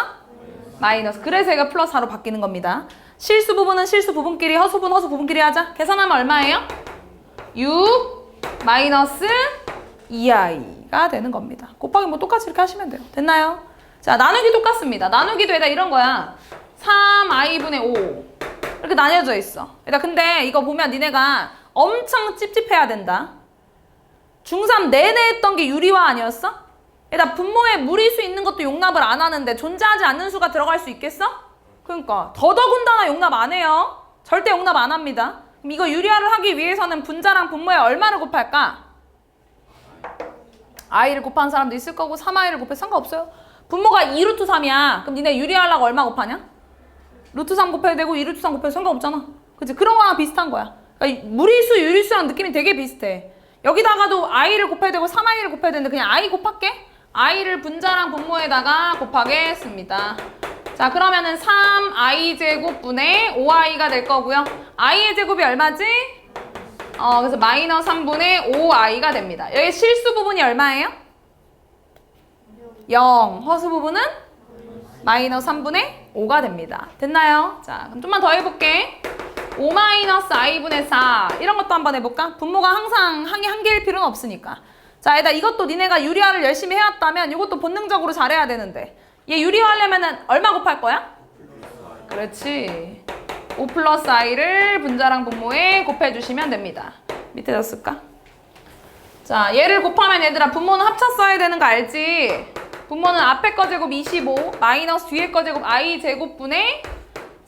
마이너스. 그래서 얘가 플러스 4로 바뀌는 겁니다. 실수 부분은 실수 부분끼리, 허수 부분 허수 부분끼리 하자. 계산하면 얼마예요? 6 마이너스 2i가 되는 겁니다. 곱하기 뭐 똑같이 이렇게 하시면 돼요. 됐나요? 자, 나누기 똑같습니다. 나누기도 얘다 이런 거야. 3i분의 5 이렇게 나뉘어져 있어. 얘다 근데 이거 보면 니네가 엄청 찝찝해야 된다. 중3 내내 했던 게 유리화 아니었어? 얘다 분모에 무리수 있는 것도 용납을 안 하는데 존재하지 않는 수가 들어갈 수 있겠어? 그러니까 더더군다나 용납 안 해요. 절대 용납 안 합니다. 그럼 이거 유리화를 하기 위해서는 분자랑 분모에 얼마를 곱할까? i를 곱한 사람도 있을 거고 3i를 곱해 상관없어요. 분모가 2루트 3이야. 그럼 니네 유리화하려고 얼마 곱하냐? 루트 3 곱해도 되고 2루트 3 곱해도 상관없잖아. 그치? 그런 거랑 비슷한 거야. 그러니까 무리수, 유리수랑 느낌이 되게 비슷해. 여기다가도 i를 곱해야 되고 3i를 곱해야 되는데 그냥 i 곱할게. i를 분자랑 분모에다가 곱하겠습니다. 자, 그러면은 3i 제곱분의 5i가 될 거고요. i의 제곱이 얼마지? 그래서 마이너스 3분의 5i가 됩니다. 여기 실수 부분이 얼마예요? 0. 허수 부분은 마이너스 3분의 5가 됩니다. 됐나요? 자, 그럼 좀만 더 해볼게. 5 마이너스 i분의 4 이런 것도 한번 해볼까? 분모가 항상 한 개일 필요는 없으니까. 자, 일단 이것도 니네가 유리화를 열심히 해왔다면 이것도 본능적으로 잘해야 되는데 얘 유리화하려면은 얼마 곱할 거야? 그렇지. 5 플러스 i를 분자랑 분모에 곱해주시면 됩니다. 밑에다 쓸까? 자, 얘를 곱하면 얘들아 분모는 합쳐 써야 되는 거 알지? 분모는 앞에 거 제곱 25 마이너스 뒤에 거 제곱 i 제곱분의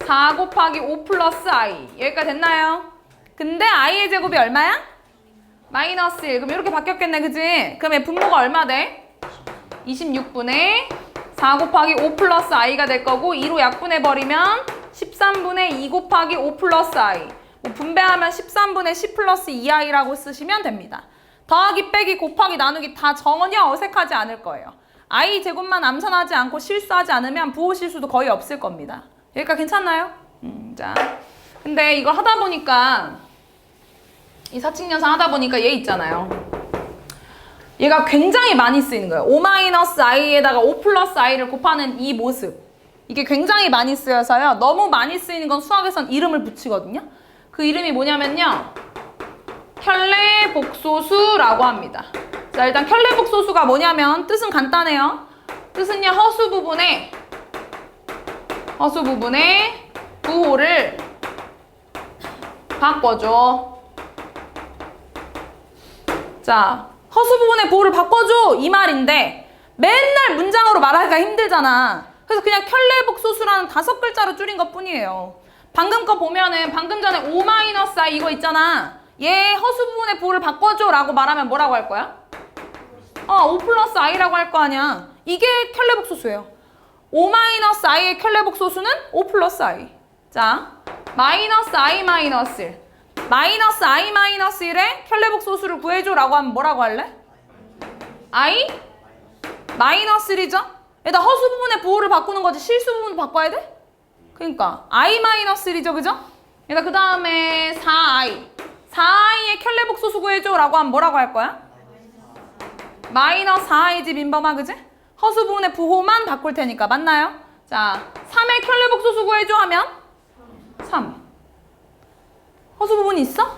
4 곱하기 5 플러스 i. 여기까지 됐나요? 근데 i의 제곱이 얼마야? 마이너스 1. 그럼 이렇게 바뀌었겠네, 그지? 그럼 얘 분모가 얼마 돼? 26분의 4 곱하기 5 플러스 i가 될 거고 2로 약분해버리면 13분의 2 곱하기 5 플러스 i. 뭐 분배하면 13분의 10 플러스 2i라고 쓰시면 됩니다. 더하기, 빼기, 곱하기, 나누기 다 전혀 어색하지 않을 거예요. i 제곱만 암산하지 않고 실수하지 않으면 부호 실수도 거의 없을 겁니다. 여기까지 괜찮나요? 자, 근데 이거 하다 보니까 이 사칙연산 하다 보니까 얘 있잖아요. 얘가 굉장히 많이 쓰이는 거예요. 5-i에다가 5 플러스 i를 곱하는 이 모습. 이게 굉장히 많이 쓰여서요. 너무 많이 쓰이는 건 수학에선 이름을 붙이거든요. 그 이름이 뭐냐면요. 켤레복소수라고 합니다. 자, 일단 켤레복소수가 뭐냐면 뜻은 간단해요. 뜻은요. 허수 부분에 부호를 바꿔줘. 자, 허수 부분의 부호를 바꿔줘 이 말인데 맨날 문장으로 말하기가 힘들잖아. 그래서 그냥 켤레복소수라는 5글자로 줄인 것 뿐이에요. 방금 거 보면은 방금 전에 5-i 이거 있잖아. 얘 허수 부분의 부호를 바꿔줘 라고 말하면 뭐라고 할 거야? 5 플러스 i라고 할 거 아니야. 이게 켤레복소수예요. 5-i의 켤레복소수는 5 플러스 i. 자, 마이너스 i 마이너스 1. 마이너스 i 마이너스 1의 켤레복소수를 구해줘 라고 하면 뭐라고 할래? i 마이너스 1이죠? 일단 허수 부분의 부호를 바꾸는 거지 실수 부분 바꿔야 돼? 그러니까 i 마이너스 1이죠, 그죠? 일단 그 다음에 4i의 켤레복소수 구해줘 라고 하면 뭐라고 할 거야? 마이너스 4i지 민범아, 그지? 허수 부분의 부호만 바꿀 테니까 맞나요? 자, 3의 켤레복소수 구해줘 하면 3. 허수 부분이 있어?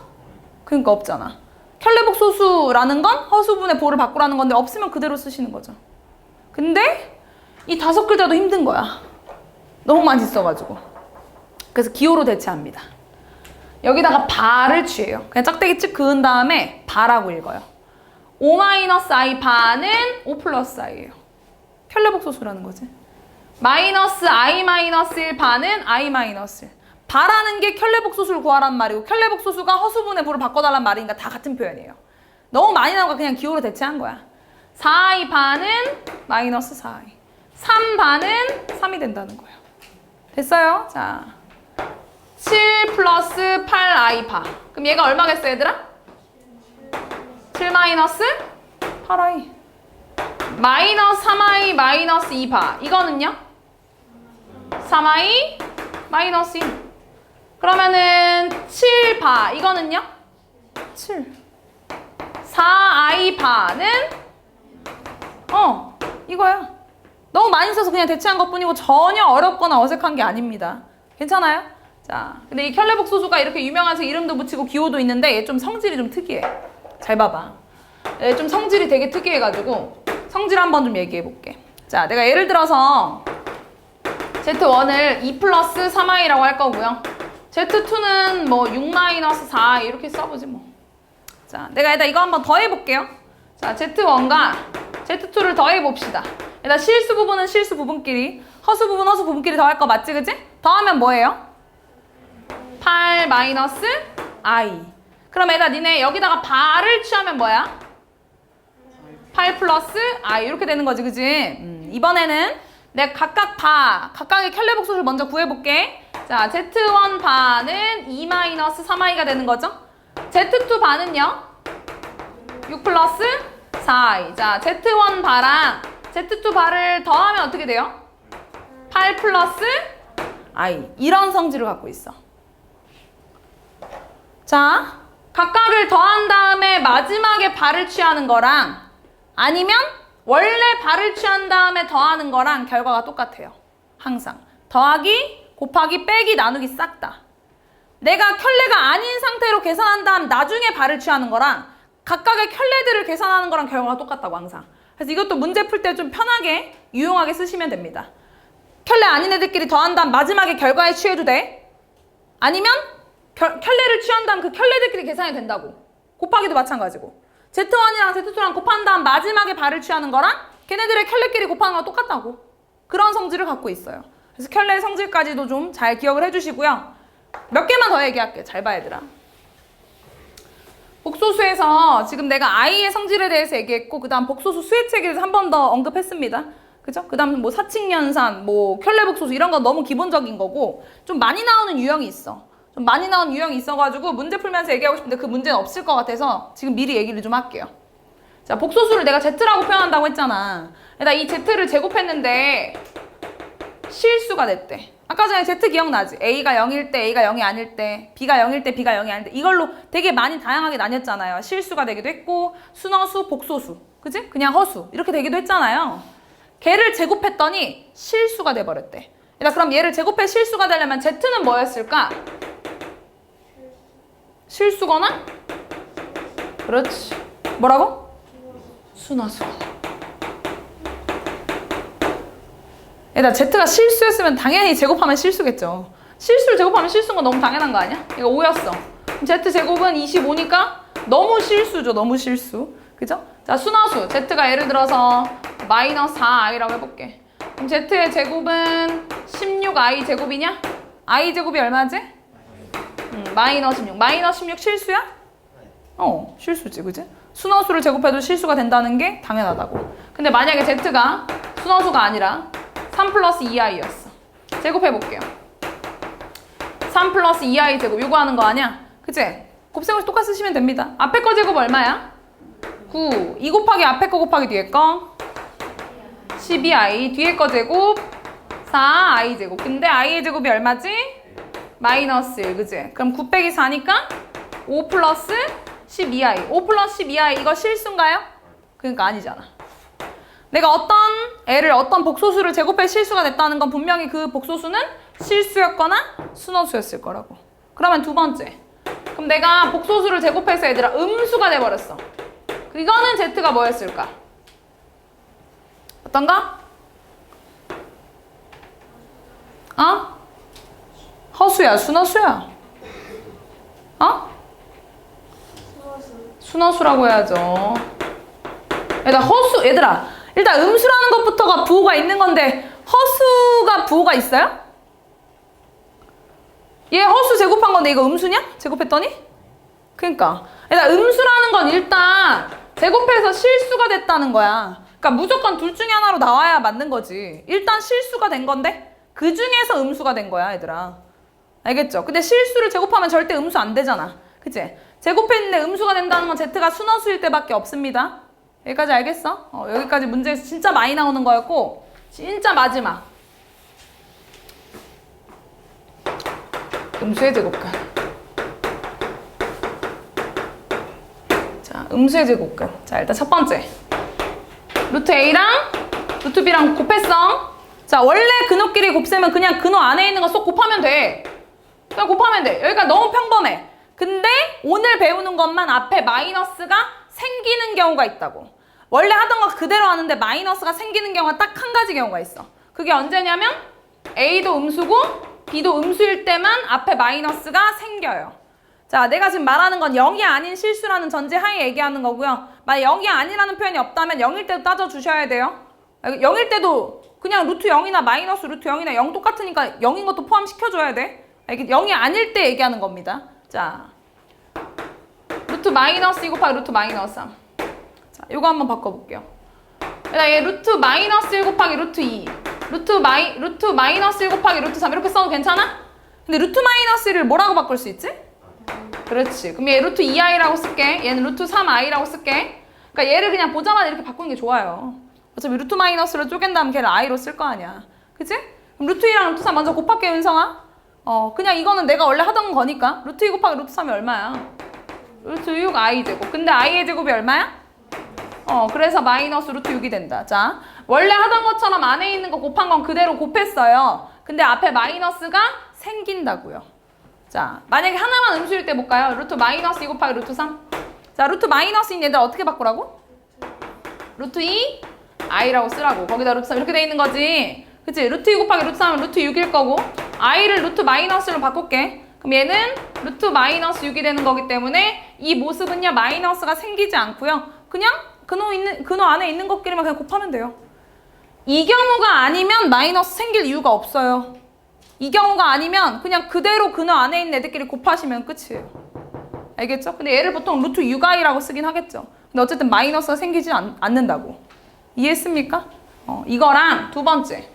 그러니까 없잖아. 켤레복소수라는 건 허수 부분의 부호를 바꾸라는 건데 없으면 그대로 쓰시는 거죠. 근데 이 5글자도 힘든 거야. 너무 많이 써가지고. 그래서 기호로 대체합니다. 여기다가 바를 취해요. 그냥 짝대기 쭉 그은 다음에 바라고 읽어요. 5-i 바는 5 플러스 i예요. 켤레복소수라는 거지. 마이너스 i 마이너스 1 바는 i 마이너스 1. 바라는 게 켤레복소수를 구하란 말이고 켤레복소수가 허수분의 부를 바꿔달란 말이니까 다 같은 표현이에요. 너무 많이 나오니까 그냥 기호로 대체한 거야. 4i 바는 마이너스 4i. 3 바는 3이 된다는 거예요. 됐어요? 자, 7 플러스 8i 바. 그럼 얘가 얼마겠어, 얘들아? 7 마이너스 8i. 마이너스 3i 마이너스 2바. 이거는요? 3i 마이너스 2. 그러면은 7바. 이거는요? 7. 4i 바는 이거야. 너무 많이 써서 그냥 대체한 것 뿐이고 전혀 어렵거나 어색한 게 아닙니다. 괜찮아요? 자, 근데 이 켤레복소수가 이렇게 유명해서 이름도 붙이고 기호도 있는데 얘 좀 성질이 좀 특이해. 잘 봐봐. 얘 좀 성질이 되게 특이해가지고 성질 한번 좀 얘기해 볼게. 자, 내가 예를 들어서 Z1을 2 플러스 3i라고 할 거고요. Z2는 뭐 6 마이너스 4i 이렇게 써보지 뭐. 자, 내가 일단 이거 한번 더해 볼게요. 자, Z1과 Z2를 더해 봅시다. 일단 실수 부분은 실수 부분끼리, 허수 부분 허수 부분끼리 더할 거 맞지, 그지? 더하면 뭐예요? 8 마이너스 i. 그럼 얘들아 니네 여기다가 바를 취하면 뭐야? 8 플러스 i 이렇게 되는 거지, 그지? 이번에는 내가 각각의 켤레복소수를 먼저 구해볼게. 자, Z1 반은 2 마이너스 3i가 되는 거죠. Z2 반은요? 6 플러스 4i. 자, Z1 바랑 Z2 바를 더하면 어떻게 돼요? 8 플러스 i. 이런 성질을 갖고 있어. 자, 각각을 더한 다음에 마지막에 발을 취하는 거랑 아니면 원래 발을 취한 다음에 더하는 거랑 결과가 똑같아요. 항상. 더하기, 곱하기, 빼기, 나누기 싹 다. 내가 켤레가 아닌 상태로 계산한 다음 나중에 발을 취하는 거랑 각각의 켤레들을 계산하는 거랑 결과가 똑같다고 항상. 그래서 이것도 문제 풀 때 좀 편하게 유용하게 쓰시면 됩니다. 켤레 아닌 애들끼리 더한 다음 마지막에 결과에 취해도 돼. 아니면 켤레를 취한 다음 그 켤레들끼리 계산이 된다고. 곱하기도 마찬가지고. Z1이랑 Z2랑 곱한 다음 마지막에 발을 취하는 거랑 걔네들의 켤레끼리 곱하는 거랑 똑같다고. 그런 성질을 갖고 있어요. 그래서 켤레 성질까지도 좀 잘 기억을 해주시고요. 몇 개만 더 얘기할게. 잘 봐 얘들아. 복소수에서 지금 내가 i의 성질에 대해서 얘기했고 그 다음 복소수 수혜체계에서 한 번 더 언급했습니다. 그죠? 그 다음 뭐 사칙연산, 뭐 켤레 복소수 이런 건 너무 기본적인 거고 좀 많이 나오는 유형이 있어. 좀 많이 나오는 유형이 있어가지고 문제 풀면서 얘기하고 싶은데 그 문제는 없을 것 같아서 지금 미리 얘기를 좀 할게요. 자, 복소수를 내가 Z라고 표현한다고 했잖아. 나 이 Z를 제곱했는데 실수가 됐대. 아까 전에 Z 기억나지? A가 0일 때, A가 0이 아닐 때, B가 0일 때, B가 0이 아닐 때 이걸로 되게 많이 다양하게 나뉘었잖아요. 실수가 되기도 했고 순허수, 복소수, 그치? 그냥 허수 이렇게 되기도 했잖아요. 걔를 제곱했더니 실수가 돼버렸대. 그럼 얘를 제곱해 실수가 되려면 Z는 뭐였을까? 실수거나? 그렇지. 뭐라고? 순허수. 얘들아, Z가 실수였으면 당연히 제곱하면 실수겠죠. 실수를 제곱하면 실수인 건 너무 당연한 거 아니야? 이거 5였어. Z 제곱은 25니까 너무 실수죠. 너무 실수. 그죠? 자, 순허수. Z가 예를 들어서 마이너스 4i라고 해볼게. 그럼 Z의 제곱은 16i 제곱이냐? i 제곱이 얼마지? 마이너스 16. 마이너스 16 실수야? 실수지. 그지? 순허수를 제곱해도 실수가 된다는 게 당연하다고. 근데 만약에 Z가 순허수가 아니라 3 플러스 2i였어. 제곱해볼게요. 3 플러스 2i 제곱. 이거 하는 거 아니야? 그치? 곱셈을 똑같이 쓰시면 됩니다. 앞에 거 제곱 얼마야? 9. 2 곱하기 앞에 거 곱하기 뒤에 거 12i. 뒤에 거 제곱 4i 제곱. 근데 i의 제곱이 얼마지? 마이너스 1. 그치? 그럼 9 빼기 4니까 5 플러스 12i. 5 플러스 12i 이거 실수인가요? 그러니까 아니잖아. 내가 어떤 애를 어떤 복소수를 제곱해 실수가 됐다는 건 분명히 그 복소수는 실수였거나 순허수였을 거라고. 그러면 두 번째. 그럼 내가 복소수를 제곱해서 얘들아 음수가 돼버렸어. 이거는 Z가 뭐였을까? 어떤가? 허수야, 순허수야? 순허수라고 해야죠. 얘들아 일단 음수라는 것부터가 부호가 있는 건데 허수가 부호가 있어요? 얘 허수 제곱한 건데 이거 음수냐? 제곱했더니? 그러니까 일단 음수라는 건 일단 제곱해서 실수가 됐다는 거야. 그러니까 무조건 둘 중에 하나로 나와야 맞는 거지. 일단 실수가 된 건데 그 중에서 음수가 된 거야 얘들아. 알겠죠? 근데 실수를 제곱하면 절대 음수 안 되잖아. 그치? 제곱했는데 음수가 된다는 건 Z가 순허수일 때밖에 없습니다. 여기까지 알겠어? 여기까지 문제에서 진짜 많이 나오는 거였고 진짜 마지막 음수의 제곱근. 자, 음수의 제곱근. 자, 일단 첫 번째 루트 A랑 루트 B랑 곱했어. 자, 원래 근호끼리 곱셈은 그냥 근호 안에 있는 거 쏙 곱하면 돼. 그냥 곱하면 돼. 여기가 너무 평범해. 근데 오늘 배우는 것만 앞에 마이너스가 생기는 경우가 있다고. 원래 하던 거 그대로 하는데 마이너스가 생기는 경우가 딱 한 가지 경우가 있어. 그게 언제냐면 A도 음수고 B도 음수일 때만 앞에 마이너스가 생겨요. 자, 내가 지금 말하는 건 0이 아닌 실수라는 전제 하에 얘기하는 거고요. 만약 0이 아니라는 표현이 없다면 0일 때도 따져주셔야 돼요. 0일 때도 그냥 루트 0이나 마이너스 루트 0이나 0 똑같으니까 0인 것도 포함시켜줘야 돼. 0이 아닐 때 얘기하는 겁니다. 자, 루트 마이너스 2 곱하기 루트 마이너스 3. 자, 이거 한번 바꿔볼게요. 얘 루트 마이너스 1 곱하기 루트 2. 루트 마이너스 1 곱하기 루트 3 이렇게 써도 괜찮아? 근데 루트 마이너스 1을 뭐라고 바꿀 수 있지? 그렇지. 그럼 얘 루트 2i라고 쓸게. 얘는 루트 3i라고 쓸게. 그러니까 얘를 그냥 보자마자 이렇게 바꾸는 게 좋아요. 어차피 루트 마이너스로 쪼갠 다음 걔를 i로 쓸 거 아니야. 그치? 그럼 루트 2랑 루트 3 먼저 곱할게, 은성아. 그냥 이거는 내가 원래 하던 거니까. 루트 2 곱하기 루트 3이 얼마야? 루트 6 i 제곱. 근데 i의 제곱이 얼마야? 그래서 마이너스 루트 6이 된다. 자, 원래 하던 것처럼 안에 있는 거 곱한 건 그대로 곱했어요. 근데 앞에 마이너스가 생긴다고요. 자, 만약에 하나만 음수일 때 볼까요? 루트 마이너스 2 곱하기 루트 3. 자, 루트 마이너스인 얘들 어떻게 바꾸라고? 루트 2 i라고 쓰라고. 거기다 루트 3 이렇게 돼 있는 거지. 그치? 루트 2 곱하기 루트 3은 루트 6일 거고 i를 루트 마이너스로 바꿀게. 그럼 얘는 루트 마이너스 6이 되는 거기 때문에 이 모습은요 마이너스가 생기지 않고요. 그냥 근호 안에 있는 것끼리만 그냥 곱하면 돼요. 이 경우가 아니면 마이너스 생길 이유가 없어요. 이 경우가 아니면 그냥 그대로 근호 안에 있는 애들끼리 곱하시면 끝이에요. 알겠죠? 근데 얘를 보통 루트 6i라고 쓰긴 하겠죠. 근데 어쨌든 마이너스가 생기지 않는다고. 이해했습니까? 이거랑 두 번째.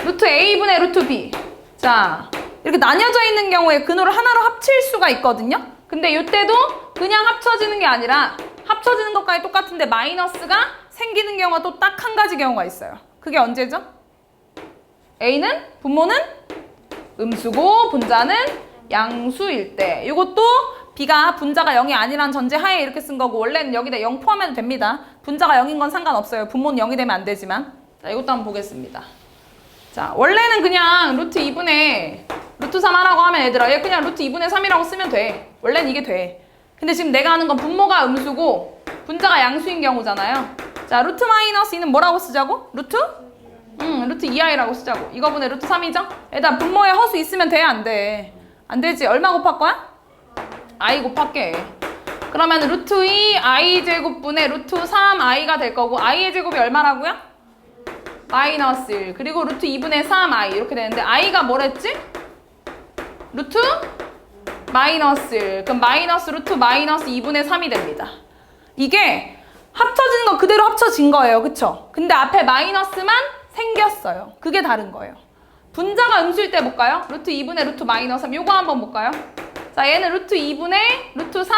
루트 a분의 루트 b. 자, 이렇게 나뉘어져 있는 경우에 근호를 하나로 합칠 수가 있거든요. 근데 이때도 그냥 합쳐지는 게 아니라 합쳐지는 것까지 똑같은데 마이너스가 생기는 경우가 또 딱 한 가지 경우가 있어요. 그게 언제죠? a는 분모는 음수고 분자는 양수일 때. 이것도 b가 분자가 0이 아니란 전제 하에 이렇게 쓴 거고 원래는 여기다 0 포함해도 됩니다. 분자가 0인 건 상관없어요. 분모는 0이 되면 안 되지만. 자, 이것도 한번 보겠습니다. 자, 원래는 그냥 루트 2분의 루트 3 하라고 하면 얘들아 얘 그냥 루트 2분의 3이라고 쓰면 돼. 원래는 이게 돼. 근데 지금 내가 하는 건 분모가 음수고 분자가 양수인 경우잖아요. 자, 루트 마이너스 2는 뭐라고 쓰자고? 루트 2i라고 쓰자고. 이거 분의 루트 3이죠? 일단 분모에 허수 있으면 돼? 안 돼? 안 되지. 얼마 곱할 거야? i 곱할게. 그러면 루트 2 i 제곱분의 루트 3i가 될 거고 i의 제곱이 얼마라고요? 마이너스 1. 그리고 루트 2분의 3i 이렇게 되는데 i가 뭐랬지? 루트 마이너스 1. 그럼 마이너스 루트 마이너스 2분의 3이 됩니다. 이게 합쳐지는 거 그대로 합쳐진 거예요. 그쵸? 근데 앞에 마이너스만 생겼어요. 그게 다른 거예요. 분자가 음수일 때 볼까요? 루트 2분의 루트 마이너스 3. 요거 한번 볼까요? 자, 얘는 루트 2분의 루트 3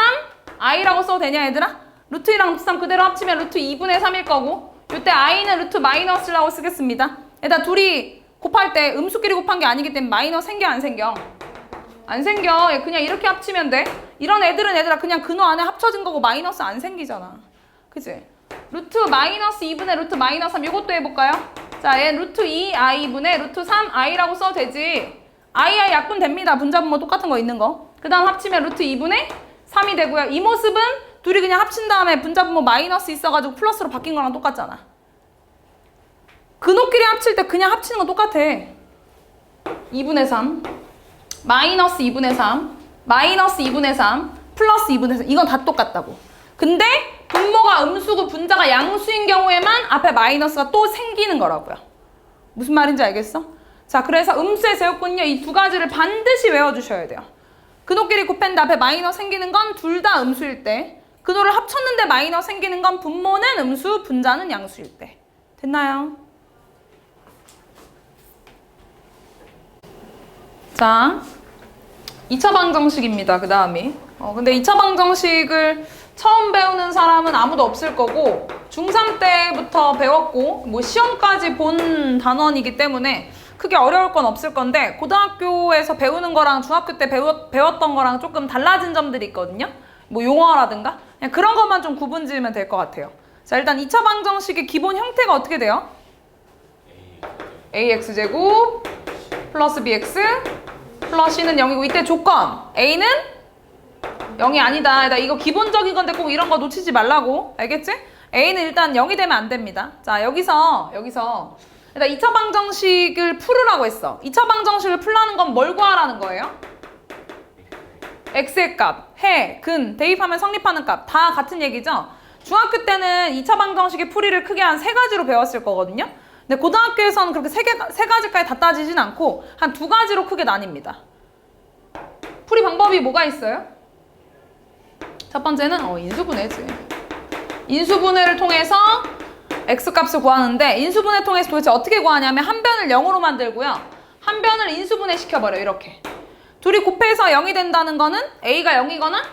i라고 써도 되냐 얘들아? 루트 2랑 루트 3 그대로 합치면 루트 2분의 3일 거고 요때 i는 루트 마이너스라고 쓰겠습니다. 일단 둘이 곱할 때 음수끼리 곱한 게 아니기 때문에 마이너스 생겨 안 생겨? 안 생겨. 그냥 이렇게 합치면 돼. 이런 애들은 얘들아 그냥 근호 안에 합쳐진 거고 마이너스 안 생기잖아. 그치? 루트 마이너스 2분의 루트 마이너스 3 이것도 해볼까요? 자, 얘는 루트 2i분의 루트 3i라고 써도 되지. i 약분 됩니다. 분자 분모 똑같은 거 있는 거. 그 다음 합치면 루트 2분의 3이 되고요. 이 모습은 둘이 그냥 합친 다음에 분자 분모 마이너스 있어가지고 플러스로 바뀐 거랑 똑같잖아. 근호끼리 합칠 때 그냥 합치는 건 똑같아. 2분의 3 마이너스 2분의 3 마이너스 2분의 3 플러스 2분의 3 이건 다 똑같다고. 근데 분모가 음수고 분자가 양수인 경우에만 앞에 마이너스가 또 생기는 거라고요. 무슨 말인지 알겠어? 자, 그래서 음수의 제곱군요. 이 두 가지를 반드시 외워주셔야 돼요. 근호끼리 곱했는데 앞에 마이너스 생기는 건 둘 다 음수일 때, 근호를 합쳤는데 마이너스 생기는 건 분모는 음수, 분자는 양수일 때. 됐나요? 자, 2차 방정식입니다. 그 다음이. 근데 2차 방정식을 처음 배우는 사람은 아무도 없을 거고 중3 때부터 배웠고 뭐 시험까지 본 단원이기 때문에 크게 어려울 건 없을 건데 고등학교에서 배우는 거랑 중학교 때 배웠던 거랑 조금 달라진 점들이 있거든요. 뭐 용어라든가 그냥 그런 것만 좀 구분 지으면 될 것 같아요. 자, 일단 2차 방정식의 기본 형태가 어떻게 돼요? ax제곱 플러스 bx 플러스 c는 0이고 이때 조건 a는 0이 아니다. 이거 기본적인 건데 꼭 이런 거 놓치지 말라고. 알겠지? a는 일단 0이 되면 안 됩니다. 자, 여기서 일단 2차 방정식을 풀으라고 했어. 2차 방정식을 풀라는 건 뭘 구하라는 거예요? x의 값, 해, 근, 대입하면 성립하는 값 다 같은 얘기죠? 중학교 때는 2차 방정식의 풀이를 크게 한 3가지로 배웠을 거거든요. 근데 고등학교에서는 그렇게 세 가지까지 다 따지진 않고 한 2가지로 크게 나뉩니다. 풀이 방법이 뭐가 있어요? 첫 번째는 인수분해지. 인수분해를 통해서 x값을 구하는데 인수분해 통해서 도대체 어떻게 구하냐면 한 변을 0으로 만들고요. 한 변을 인수분해 시켜버려. 이렇게. 둘이 곱해서 0이 된다는 거는 A가 0이거나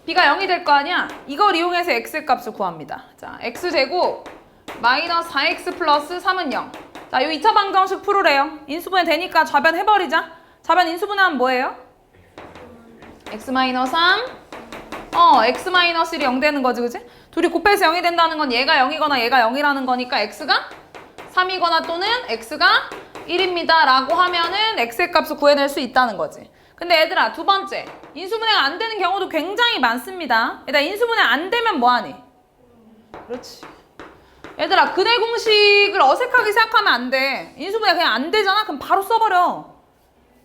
B가 0이 될 거 아니야. 이걸 이용해서 X의 값을 구합니다. 자, X제곱 마이너스 4X 플러스 3은 0. 자, 이 2차 방정식 풀으래요. 인수분해 되니까 좌변 해버리자. 좌변 인수분해하면 뭐예요? X 마이너스 3. X 마이너스 1이 0 되는 거지, 그치? 둘이 곱해서 0이 된다는 건 얘가 0이거나 얘가 0이라는 거니까 X가 3이거나 또는 X가 1입니다. 라고 하면은 X의 값을 구해낼 수 있다는 거지. 근데 얘들아, 두 번째. 인수분해가 안 되는 경우도 굉장히 많습니다. 얘들아, 인수분해 안 되면 뭐하니? 그렇지. 얘들아, 근해 공식을 어색하게 생각하면 안 돼. 인수분해 그냥 안 되잖아? 그럼 바로 써버려.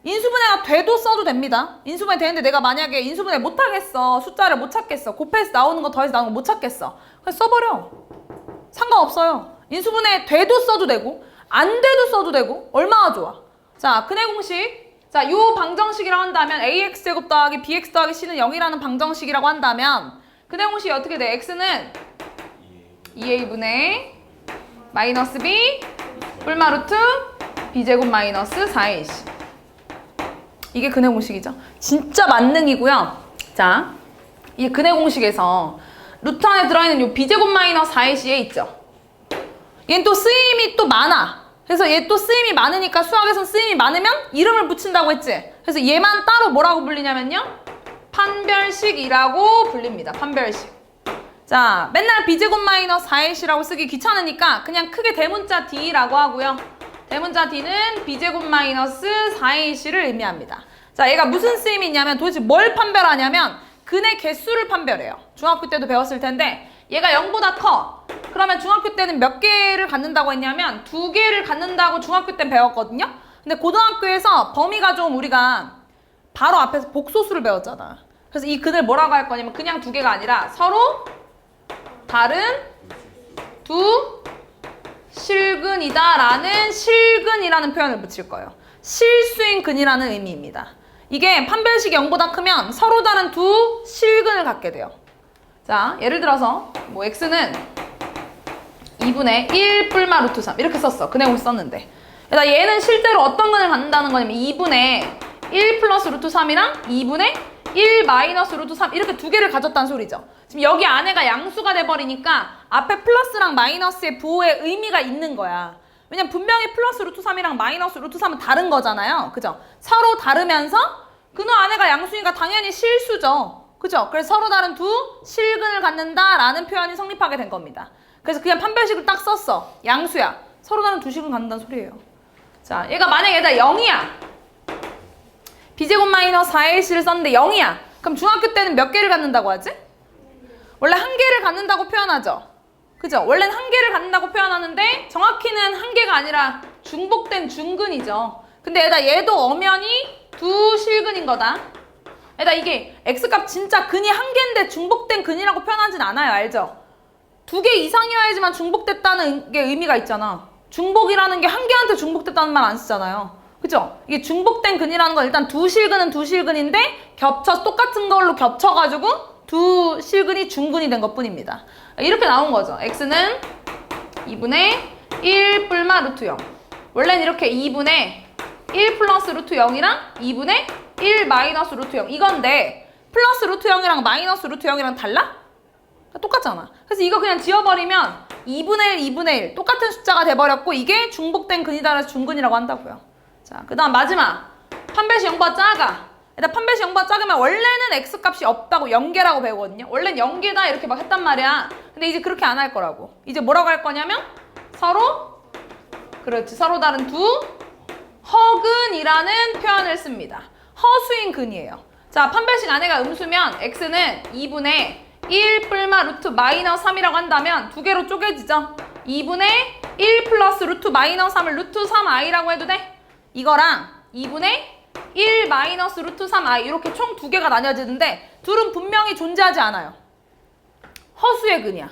인수분해가 돼도 써도 됩니다. 인수분해 되는데 내가 만약에 인수분해 못하겠어. 숫자를 못 찾겠어. 곱해서 나오는 거 더해서 나오는 거 못 찾겠어. 그냥 써버려. 상관없어요. 인수분해 돼도 써도 되고 안 돼도 써도 되고 얼마나 좋아. 자, 근해 공식. 자, 요 방정식이라고 한다면 ax제곱 더하기 bx 더하기 c는 0이라는 방정식이라고 한다면 근해 공식이 어떻게 돼? x는 2a분의 마이너스 b 뿔마 루트 b제곱 마이너스 4ac. 이게 근해 공식이죠. 진짜 만능이고요. 자, 이 근해 공식에서 루트 안에 들어있는 요 b제곱 마이너스 4ac에 있죠. 얘는 또 쓰임이 또 많아. 그래서 얘 또 쓰임이 많으니까 수학에선 쓰임이 많으면 이름을 붙인다고 했지. 그래서 얘만 따로 뭐라고 불리냐면요. 판별식이라고 불립니다. 판별식. 자, 맨날 b제곱 마이너스 4ac라고 쓰기 귀찮으니까 그냥 크게 대문자 d라고 하고요. 대문자 d는 b제곱 마이너스 4ac를 의미합니다. 자, 얘가 무슨 쓰임이 있냐면 도대체 뭘 판별하냐면 근의 개수를 판별해요. 중학교 때도 배웠을 텐데 얘가 0보다 커. 그러면 중학교 때는 몇 개를 갖는다고 했냐면 2개를 갖는다고 중학교 때 배웠거든요. 근데 고등학교에서 범위가 좀 우리가 바로 앞에서 복소수를 배웠잖아. 그래서 이 근을 뭐라고 할 거냐면 그냥 2개가 아니라 서로 다른 두 실근이다라는 실근이라는 표현을 붙일 거예요. 실수인 근이라는 의미입니다. 이게 판별식이 0보다 크면 서로 다른 두 실근을 갖게 돼요. 자, 예를 들어서 뭐 x는 2분의 1 뿔마 루트 3 이렇게 썼어. 그 내용을 썼는데 얘는 실제로 어떤 근을 갖는다는 거냐면 2분의 1 플러스 루트 3이랑 2분의 1 마이너스 루트 3 이렇게 두 개를 가졌다는 소리죠. 지금 여기 안에가 양수가 돼버리니까 앞에 플러스랑 마이너스의 부호의 의미가 있는 거야. 왜냐면 분명히 플러스 루트 3이랑 마이너스 루트 3은 다른 거잖아요. 그죠? 서로 다르면서 근호 안에가 양수니까 당연히 실수죠. 그죠? 그래서 서로 다른 두 실근을 갖는다라는 표현이 성립하게 된 겁니다. 그래서 그냥 판별식을 딱 썼어. 양수야. 서로 다른 두 실근 갖는다는 소리예요. 자, 얘가 만약에 얘다 0이야. b제곱 마이너스 4ac를 썼는데 0이야. 그럼 중학교 때는 몇 개를 갖는다고 하지? 원래 한 개를 갖는다고 표현하죠. 그죠? 원래는 한 개를 갖는다고 표현하는데 정확히는 한 개가 아니라 중복된 중근이죠. 근데 얘도 엄연히 두 실근인 거다. 이게 x값 진짜 근이 한 개인데 중복된 근이라고 표현하진 않아요. 알죠? 2개 이상이어야지만 중복됐다는 게 의미가 있잖아. 중복이라는 게 한 개한테 중복됐다는 말 안 쓰잖아요. 그죠? 이게 중복된 근이라는 건 일단 두 실근은 두 실근인데 똑같은 걸로 겹쳐가지고 두 실근이 중근이 된 것뿐입니다. 이렇게 나온 거죠. x는 2분의 1 뿔마 루트 0. 원래는 이렇게 2분의 1 플러스 루트 0이랑 2분의 1 마이너스 루트 0 이건데 플러스 루트 0이랑 마이너스 루트 0이랑 달라? 똑같잖아. 그래서 이거 그냥 지워버리면 2분의 1, 2분의 1 똑같은 숫자가 돼버렸고 이게 중복된 근이다 그래서 중근이라고 한다고요. 자, 그 다음 마지막 판별식 0보다 작아. 일단 판별식 0보다 작으면 원래는 x값이 없다고 0개라고 배우거든요. 원래는 0개다 이렇게 막 했단 말이야. 근데 이제 그렇게 안 할 거라고. 이제 뭐라고 할 거냐면 서로 서로 다른 두 허근이라는 표현을 씁니다. 허수인 근이에요. 자, 판별식 안에가 음수면 x는 2분의 1 뿔마 루트 마이너스 3이라고 한다면 두 개로 쪼개지죠. 2분의 1 플러스 루트 마이너스 3을 루트 3i라고 해도 돼. 이거랑 2분의 1 마이너스 루트 3i 이렇게 총 두 개가 나뉘어지는데 둘은 분명히 존재하지 않아요. 허수의 근이야.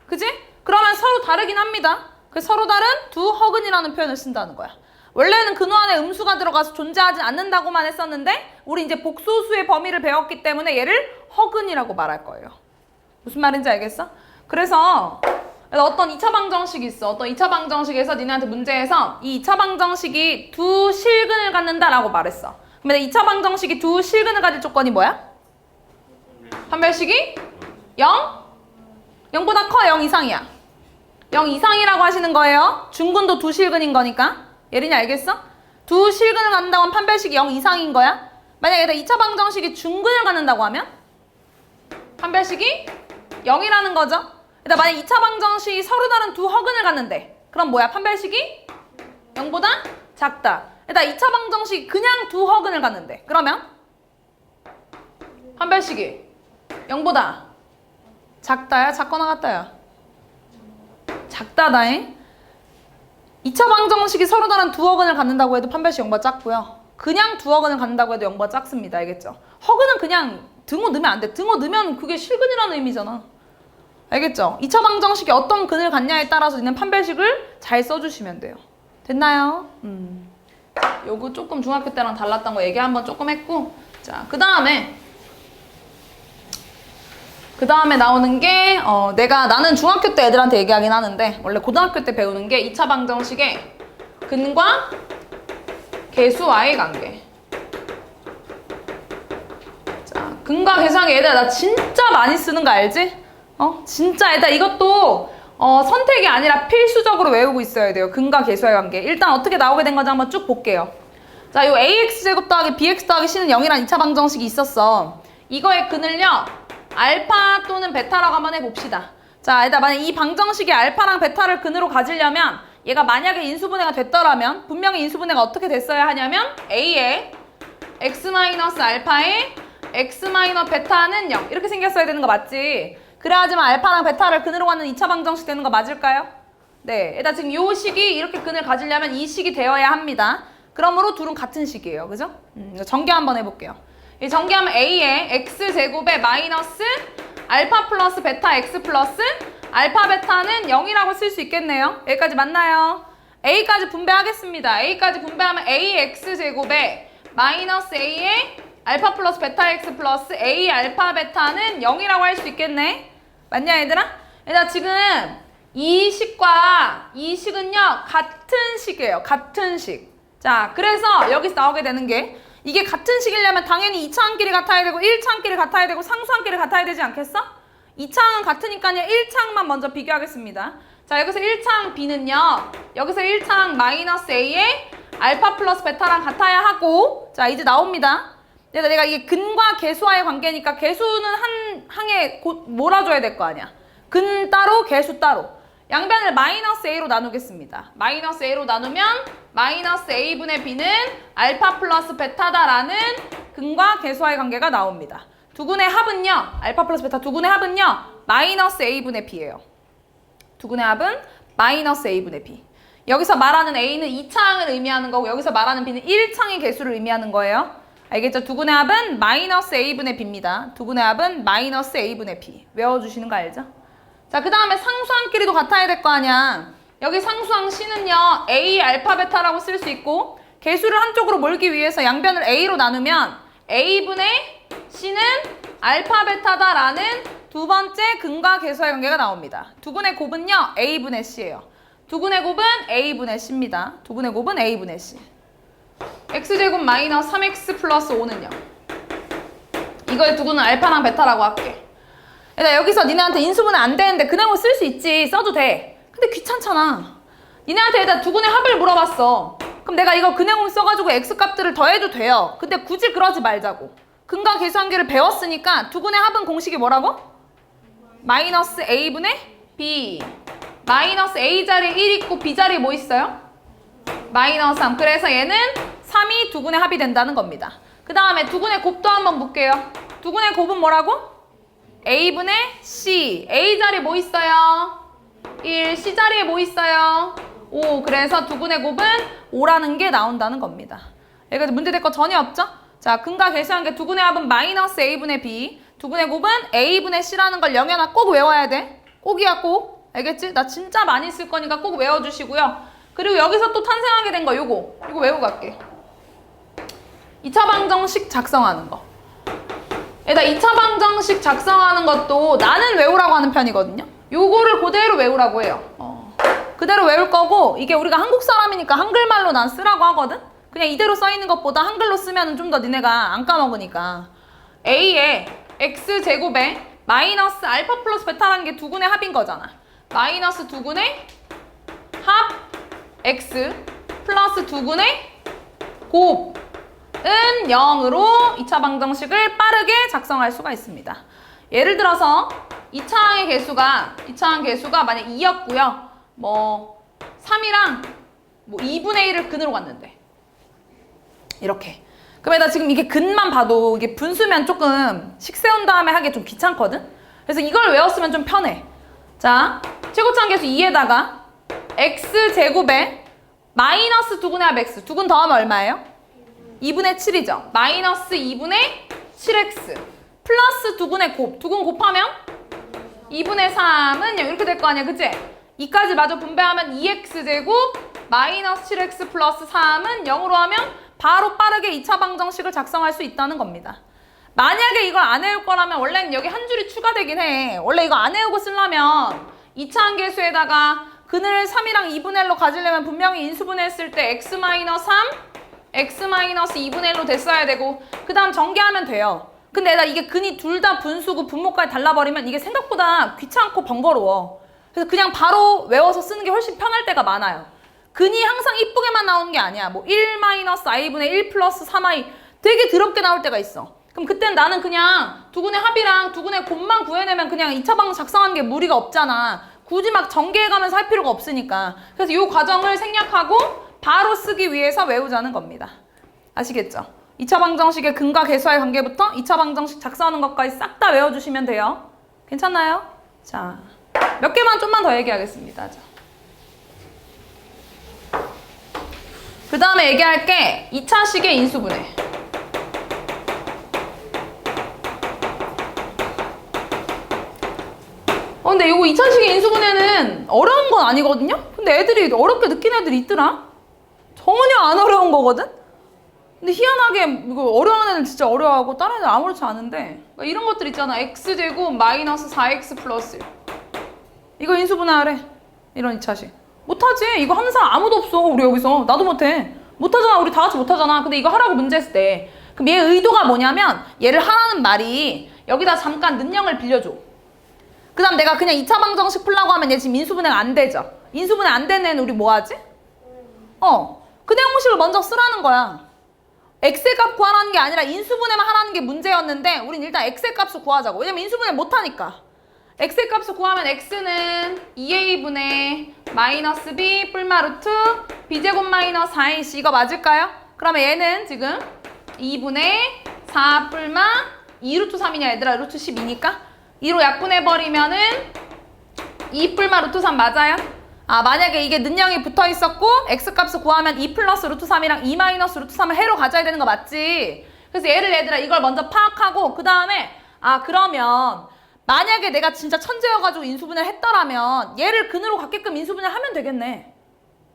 그지? 그러면 서로 다르긴 합니다. 그래서 서로 다른 두 허근이라는 표현을 쓴다는 거야. 원래는 근호 안에 음수가 들어가서 존재하지 않는다고만 했었는데 우리 이제 복소수의 범위를 배웠기 때문에 얘를 허근이라고 말할 거예요. 무슨 말인지 알겠어? 그래서 그래서 어떤 2차 방정식이 있어. 어떤 2차 방정식에서 니네한테 문제에서 이 2차 방정식이 두 실근을 갖는다라고 말했어. 그러면 2차 방정식이 두 실근을 가질 조건이 뭐야? 판별식이 0? 0보다 커, 0 이상이야. 0 이상이라고 하시는 거예요. 중근도 두 실근인 거니까. 예린이 알겠어? 두 실근을 갖는다고 하면 판별식이 0 이상인 거야. 만약에 2차 방정식이 중근을 갖는다고 하면 판별식이 0이라는 거죠. 일단 만약 2차 방정식이 서로 다른 두 허근을 갖는데 그럼 뭐야? 판별식이 0보다 작다. 일단 2차 방정식이 그냥 두 허근을 갖는데 그러면 판별식이 0보다 작다야? 작거나 같다야? 작다다잉. 2차 방정식이 서로 다른 두 허근을 갖는다고 해도 판별식 0보다 작고요. 그냥 두 허근을 갖는다고 해도 0보다 작습니다. 알겠죠? 허근은 그냥 등호 넣으면 안 돼. 등호 넣으면 그게 실근이라는 의미잖아. 알겠죠? 2차 방정식이 어떤 근을 갖냐에 따라서 있는 판별식을 잘 써주시면 돼요. 됐나요? 요거 조금 중학교 때랑 달랐던 거 얘기 한번 조금 했고, 자, 그 다음에 나오는 게 나는 중학교 때 애들한테 얘기하긴 하는데 원래 고등학교 때 배우는 게 2차 방정식의 근과 계수와의 관계. 자, 근과 계수한 게 얘들아 나 진짜 많이 쓰는 거 알지? 진짜 일단 이것도 선택이 아니라 필수적으로 외우고 있어야 돼요. 근과 계수와의 관계. 일단 어떻게 나오게 된 건지 한번 쭉 볼게요. 자, 요 ax제곱 더하기 bx 더하기 c는 0이라는 2차 방정식이 있었어. 이거의 근을요, 알파 또는 베타라고 한번 해봅시다. 자, 일단 만약 이 방정식이 알파랑 베타를 근으로 가지려면 얘가 만약에 인수분해가 됐더라면 분명히 인수분해가 어떻게 됐어야 하냐면 a에 x-알파에 x-베타는 0 이렇게 생겼어야 되는 거 맞지? 그래야지만 알파랑 베타를 근으로 갖는 2차 방정식 되는 거 맞을까요? 네, 일단 지금 요 식이 이렇게 근을 가지려면 이 식이 되어야 합니다. 그러므로 둘은 같은 식이에요. 그죠? 전개 한번 해볼게요. 이 전개하면 a에 x제곱에 마이너스 알파 플러스 베타 x 플러스 알파 베타는 0이라고 쓸 수 있겠네요. 여기까지 맞나요? a까지 분배하겠습니다. a까지 분배하면 a x제곱에 마이너스 a에 알파 플러스 베타 x 플러스 a 알파 베타는 0이라고 할 수 있겠네. 맞냐 얘들아? 얘들아 지금 이 식과 이 식은요 같은 식이에요. 같은 식. 자, 그래서 여기서 나오게 되는 게 이게 같은 식이려면 당연히 2차항끼리 같아야 되고 1차항끼리 같아야 되고 상수항끼리 같아야 되지 않겠어? 2차항은 같으니까요 1차항만 먼저 비교하겠습니다. 자, 여기서 1차항 b는요 여기서 1차항 마이너스 a에 알파 플러스 베타랑 같아야 하고, 자 이제 나옵니다. 내가 이게 근과 계수와의 관계니까 계수는 한 항에 몰아줘야 될 거 아니야. 근 따로 계수 따로. 양변을 마이너스 a로 나누겠습니다. 마이너스 a로 나누면 마이너스 a분의 b는 알파 플러스 베타다라는 근과 계수와의 관계가 나옵니다. 두 근의 합은요, 알파 플러스 베타 두 근의 합은요 마이너스 a분의 b예요. 두 근의 합은 마이너스 a분의 b. 여기서 말하는 a는 2차항을 의미하는 거고 여기서 말하는 b는 1차항의 계수를 의미하는 거예요. 알겠죠? 두 근의 합은 마이너스 a분의 b입니다. 두 근의 합은 마이너스 a분의 b. 외워주시는 거 알죠? 자, 그 다음에 상수항끼리도 같아야 될 거 아니야. 여기 상수항 c는요 a 알파 베타라고 쓸 수 있고 계수를 한쪽으로 몰기 위해서 양변을 a로 나누면 a분의 c는 알파 베타다라는 두 번째 근과 계수와의 관계가 나옵니다. 두 근의 곱은요 a분의 c예요. 두 근의 곱은 a분의 c입니다. 두 근의 곱은 a분의 c. x제곱 마이너스 3x 플러스 5는요. 이거의 두 근은 알파랑 베타라고 할게. 일단 여기서 니네한테 인수분해 안 되는데 그냥으로 쓸 수 있지. 써도 돼. 근데 귀찮잖아. 니네한테 일단 두 근의 합을 물어봤어. 그럼 내가 이거 근행을 써가지고 x값들을 더해도 돼요. 근데 굳이 그러지 말자고. 근과 계수관계를 배웠으니까 두 근의 합은 공식이 뭐라고? 마이너스 a분의 b. 마이너스 a 자리에 1 있고 b 자리에 뭐 있어요? 마이너스 3. 그래서 얘는 3이 두 근의 합이 된다는 겁니다. 그 다음에 두 근의 곱도 한번 볼게요. 두 근의 곱은 뭐라고? a분의 c. a 자리에 뭐 있어요? 1. c 자리에 뭐 있어요? 5. 그래서 두 근의 곱은 5라는 게 나온다는 겁니다. 여기까지 문제될 거 전혀 없죠? 자, 근과 계수관계 두 근의 합은 마이너스 a분의 b. 두 근의 곱은 a분의 c라는 걸 영현아 꼭 외워야 돼. 꼭이야 꼭. 알겠지? 나 진짜 많이 쓸 거니까 꼭 외워주시고요. 그리고 여기서 또 탄생하게 된 거 요거 외우고 갈게. 2차 방정식 작성하는 거. 일단 2차 방정식 작성하는 것도 나는 외우라고 하는 편이거든요. 요거를 그대로 외우라고 해요. 그대로 외울 거고, 이게 우리가 한국 사람이니까 한글말로 난 쓰라고 하거든? 그냥 이대로 써있는 것보다 한글로 쓰면 좀 더 니네가 안 까먹으니까. A에 x제곱에 마이너스 알파 플러스 베타라는 게 두근의 합인 거잖아. 마이너스 두근의 합 x 플러스 두근의 곱은 0으로 2차 방정식을 빠르게 작성할 수가 있습니다. 예를 들어서 2차항 개수가 만약 2였고요. 뭐 3이랑 뭐 2분의 1을 근으로 갔는데 이렇게. 그럼 나 지금 이게 근만 봐도 이게 분수면 조금 식 세운 다음에 하기 좀 귀찮거든? 그래서 이걸 외웠으면 좀 편해. 자, 최고차항 개수 2에다가 x제곱에 마이너스 두근의 합 x. 두근 더하면 얼마예요? 2분의 7이죠. 마이너스 2분의 7x 플러스 두근의 곱. 두근 곱하면 2분의 3은 이렇게 될 거 아니야, 그치? 2까지 마저 분배하면 2x제곱 마이너스 7x 플러스 3은 0으로 하면 바로 빠르게 2차 방정식을 작성할 수 있다는 겁니다. 만약에 이걸 안 외울 거라면 원래는 여기 한 줄이 추가되긴 해. 원래 이거 안 외우고 쓰려면 2차항 개수에다가 근을 3이랑 2분의 1로 가지려면 분명히 인수분해했을 때 x-3, x-2분의 1로 됐어야 되고 그 다음 전개하면 돼요. 근데 나 이게 근이 둘 다 분수고 분모까지 달라버리면 이게 생각보다 귀찮고 번거로워. 그래서 그냥 바로 외워서 쓰는 게 훨씬 편할 때가 많아요. 근이 항상 이쁘게만 나오는 게 아니야. 뭐 1-i분의 1 플러스 3i 되게 더럽게 나올 때가 있어. 그럼 그땐 나는 그냥 두근의 합이랑 두근의 곱만 구해내면 그냥 2차 방정 작성하는 게 무리가 없잖아. 굳이 막 전개해가면서 할 필요가 없으니까. 그래서 이 과정을 생략하고 바로 쓰기 위해서 외우자는 겁니다. 아시겠죠? 2차 방정식의 근과 계수와의 관계부터 2차 방정식 작성하는 것까지 싹 다 외워주시면 돼요. 괜찮나요? 자, 몇 개만 좀만 더 얘기하겠습니다. 자. 그 다음에 얘기할 게 2차식의 인수분해. 근데 이거 2차식의 인수분해는 어려운 건 아니거든요? 근데 애들이 어렵게 느낀 애들이 있더라? 전혀 안 어려운 거거든? 근데 희한하게 이거 어려운 애들 진짜 어려워하고 다른 애들 아무렇지 않은데 그러니까 이런 것들 있잖아. x제곱 마이너스 4x 플러스 이거 인수분해하래. 이런 2차식. 못하지. 이거 하는 사람 아무도 없어. 우리 여기서. 나도 못해. 못하잖아. 우리 다 같이 못하잖아. 근데 이거 하라고 문제 했을 때 그럼 얘 의도가 뭐냐면 얘를 하라는 말이 여기다 잠깐 능력을 빌려줘. 그 다음 내가 그냥 2차 방정식 풀라고 하면 얘 지금 인수분해가 안 되죠. 인수분해 안 되는 애는 우리 뭐 하지? 근해 공식을 먼저 쓰라는 거야. x의 값 구하라는 게 아니라 인수분해만 하라는 게 문제였는데 우린 일단 x의 값을 구하자고. 왜냐면 인수분해 못하니까. x의 값을 구하면 x는 2a분의 마이너스 b 뿔마 루트 b제곱 마이너스 4ac 이거 맞을까요? 그러면 얘는 지금 2분의 4 뿔마 2루트 3이냐 얘들아. 루트 12니까 2로 약분해버리면은 2 뿔마 루트 3 맞아요? 만약에 이게 능량이 붙어 있었고 x값을 구하면 2 플러스 루트 3이랑 2 마이너스 루트 3을 해로 가져야 되는 거 맞지? 그래서 얘들아 이걸 먼저 파악하고 그 다음에 그러면 만약에 내가 진짜 천재여가지고 인수분해를 했더라면 얘를 근으로 갖게끔 인수분해를 하면 되겠네.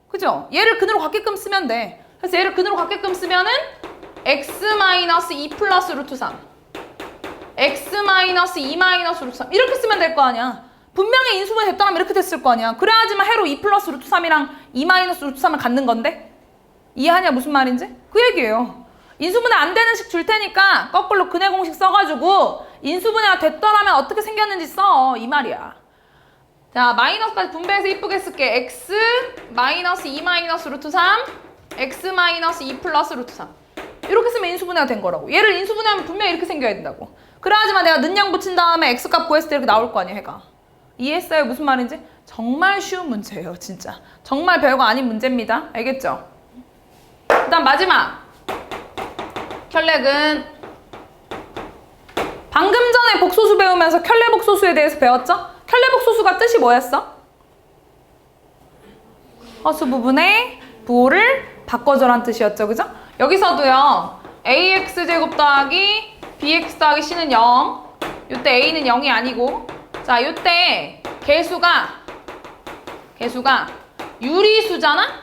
그죠? 얘를 근으로 갖게끔 쓰면 돼. 그래서 얘를 근으로 갖게끔 쓰면은 x-2 플러스 루트 3 x-2 마이너스 루트 3 이렇게 쓰면 될 거 아니야. 분명히 인수분해 됐더라면 이렇게 됐을 거 아니야. 그래야지만 해로 2 플러스 루트 3이랑 2 마이너스 루트 3을 갖는 건데 이해하냐 무슨 말인지? 그 얘기예요. 인수분해 안 되는 식 줄 테니까 거꾸로 근해 공식 써가지고 인수분해가 됐더라면 어떻게 생겼는지 써. 이 말이야. 자, 마이너스까지 분배해서 이쁘게 쓸게. x 마이너스 2 마이너스 루트 3 x 마이너스 2 플러스 루트 3 이렇게 쓰면 인수분해가 된 거라고. 얘를 인수분해하면 분명히 이렇게 생겨야 된다고. 그래야지만 내가 능량 붙인 다음에 x값 구했을 때 이렇게 나올 거 아니야 해가. 이해했어요? 무슨 말인지? 정말 쉬운 문제예요. 진짜. 정말 별거 아닌 문제입니다. 알겠죠? 그 다음 마지막 켤레근. 방금 전에 복소수 배우면서 켤레복소수에 대해서 배웠죠? 켤레복소수가 뜻이 뭐였어? 허수 부분의 부호를 바꿔줘란 뜻이었죠. 그죠? 여기서도요. ax제곱 더하기 bx 더하기 c는 0. 요때 a는 0이 아니고 자, 요때 개수가 유리수잖아?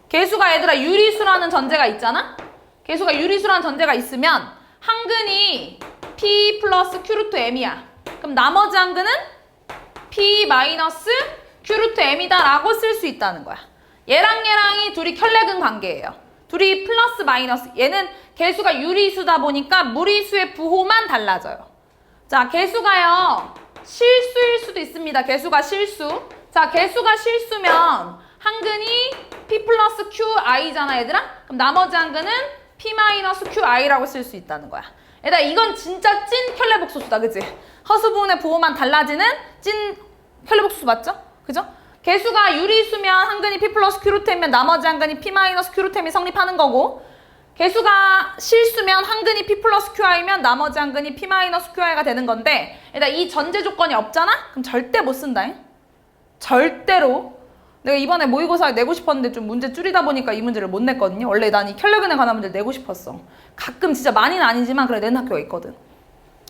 개수가 얘들아 유리수라는 전제가 있잖아? 개수가 유리수라는 전제가 있으면 한 근이 p 플러스 q 루트 m이야. 그럼 나머지 한 근은 P 마이너스 Q 루트 M이다 라고 쓸 수 있다는 거야. 얘랑이 둘이 켤레근 관계예요. 둘이 플러스 마이너스. 얘는 개수가 유리수다 보니까 무리수의 부호만 달라져요. 자, 개수가요. 실수일 수도 있습니다. 개수가 실수. 자, 개수가 실수면 한근이 P 플러스 QI잖아, 얘들아? 그럼 나머지 한근은 P 마이너스 QI라고 쓸 수 있다는 거야. 얘들아, 이건 진짜 찐 켤레복소수다, 그치? 허수부분의 부호만 달라지는 찐 켤레복소수 맞죠? 그죠? 개수가 유리수면 한근이 P 플러스 Q 루트 M면 나머지 한근이 P 마이너스 Q 루트 M이 성립하는 거고, 개수가 실수면 한근이 P 플러스 QI면 나머지 한근이 P 마이너스 QI가 되는 건데, 일단 이 전제 조건이 없잖아? 그럼 절대 못 쓴다. 절대로. 내가 이번에 모의고사에 내고 싶었는데 좀 문제 줄이다 보니까 이 문제를 못 냈거든요. 원래 난 이 켤레근에 관한 문제를 내고 싶었어. 가끔 진짜 많이는 아니지만 그래 내는 학교가 있거든.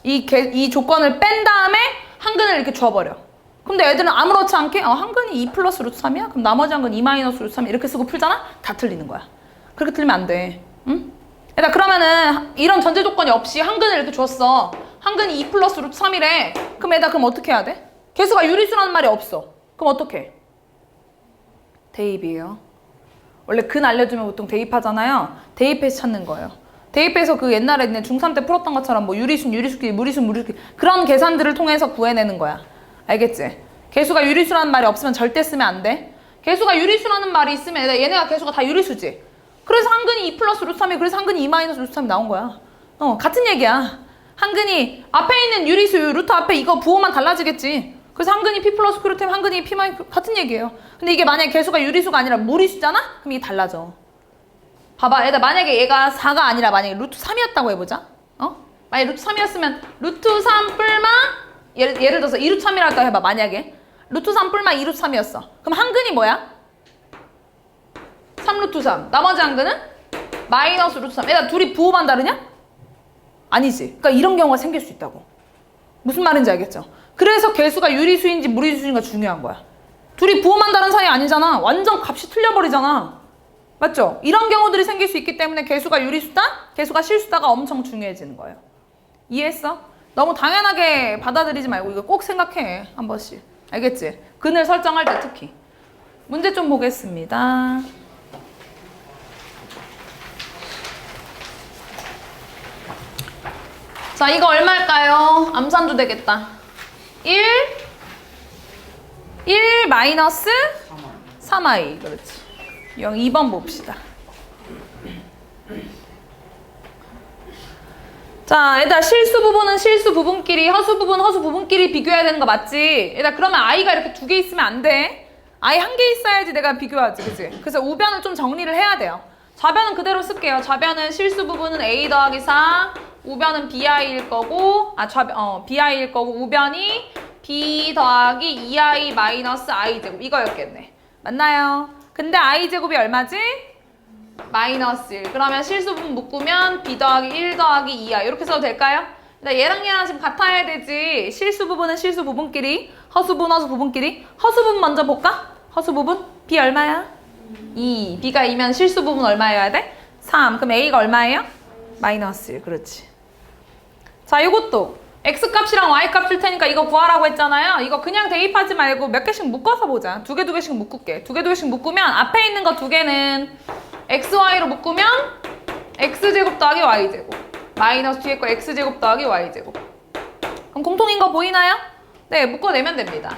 이 조건을 뺀 다음에 한근을 이렇게 줘버려. 근데 애들은 아무렇지 않게 한근이 2 플러스 루트 3이야? 그럼 나머지 한근 2 마이너스 루트 3 이렇게 쓰고 풀잖아? 다 틀리는 거야. 그렇게 틀리면 안 돼. 응? 일단 그러면은 이런 전제 조건이 없이 한근을 이렇게 줬어. 한근이 2 플러스 루트 3이래. 그럼 어떻게 해야 돼? 개수가 유리수라는 말이 없어. 그럼 어떻게? 대입이에요. 원래 근 알려주면 보통 대입하잖아요. 대입해서 찾는 거예요. 대입해서 그 옛날에 중3 때 풀었던 것처럼 뭐 유리수끼리, 무리수끼리 그런 계산들을 통해서 구해내는 거야. 알겠지? 개수가 유리수라는 말이 없으면 절대 쓰면 안 돼. 개수가 유리수라는 말이 있으면 얘네가 개수가 다 유리수지. 그래서 한근이 2 플러스 루트 3이 그래서 한근이 2 마이너스 루트 3이 나온 거야. 같은 얘기야. 한근이 앞에 있는 유리수 루트 앞에 이거 부호만 달라지겠지. 그래서 한근이 P 플러스 Q 루트 M 한근이 P 마이너스 같은 얘기예요. 근데 이게 만약에 개수가 유리수가 아니라 무리수잖아? 그럼 이게 달라져. 봐봐. 만약에 얘가 4가 아니라 만약에 루트 3이었다고 해보자. 만약에 루트 3이었으면 루트 3 뿔마 예를 들어서 2루트 3이라고 해봐. 만약에 루트 3 뿔마 2루트 3이었어. 그럼 한근이 뭐야? 3루트 3. 나머지 한근은 마이너스 루트 3. 얘가 둘이 부호만 다르냐? 아니지. 그러니까 이런 경우가 생길 수 있다고. 무슨 말인지 알겠죠? 그래서 개수가 유리수인지 무리수인지가 중요한 거야. 둘이 부호만 다른 사이 아니잖아. 완전 값이 틀려버리잖아. 맞죠? 이런 경우들이 생길 수 있기 때문에 개수가 유리수다, 개수가 실수다가 엄청 중요해지는 거예요. 이해했어? 너무 당연하게 받아들이지 말고 이거 꼭 생각해. 한 번씩. 알겠지? 근을 설정할 때 특히. 문제 좀 보겠습니다. 자, 이거 얼마일까요? 암산도 되겠다. 1 마이너스 3i. 그렇지. 2번 봅시다. 자, 얘들아 실수 부분은 실수 부분끼리, 허수 부분 허수 부분끼리 비교해야 되는 거 맞지? 얘들아 그러면 i가 이렇게 2개 있으면 안 돼. i 1개 있어야지 내가 비교하지, 그치? 그래서 우변을 좀 정리를 해야 돼요. 좌변은 그대로 쓸게요. 좌변은 실수 부분은 a 더하기 4, 우변은 bi일 거고, bi일 거고, 우변이 b 더하기 2i 마이너스 i 제곱 이거였겠네. 맞나요? 근데 i 제곱이 얼마지? 마이너스 1. 그러면 실수 부분 묶으면 b 더하기 1 더하기 2i 이렇게 써도 될까요? 얘랑 지금 같아야 되지. 실수 부분은 실수 부분끼리, 허수 부분 허수 부분끼리. 허수 부분 먼저 볼까? 허수 부분 b 얼마야? 2. b가 2면 실수 부분 얼마여야 돼? 3. 그럼 a가 얼마예요? 마이너스 1. 그렇지. 자, 이것도 x값이랑 y값 줄 테니까 이거 구하라고 했잖아요. 이거 그냥 대입하지 말고 몇 개씩 묶어서 보자. 두 개씩 묶을게. 두 개씩 묶으면 앞에 있는 거 2개는 xy로 묶으면 x제곱 더하기 y제곱 마이너스 뒤에 거 x제곱 더하기 y제곱. 그럼 공통인 거 보이나요? 네, 묶어내면 됩니다.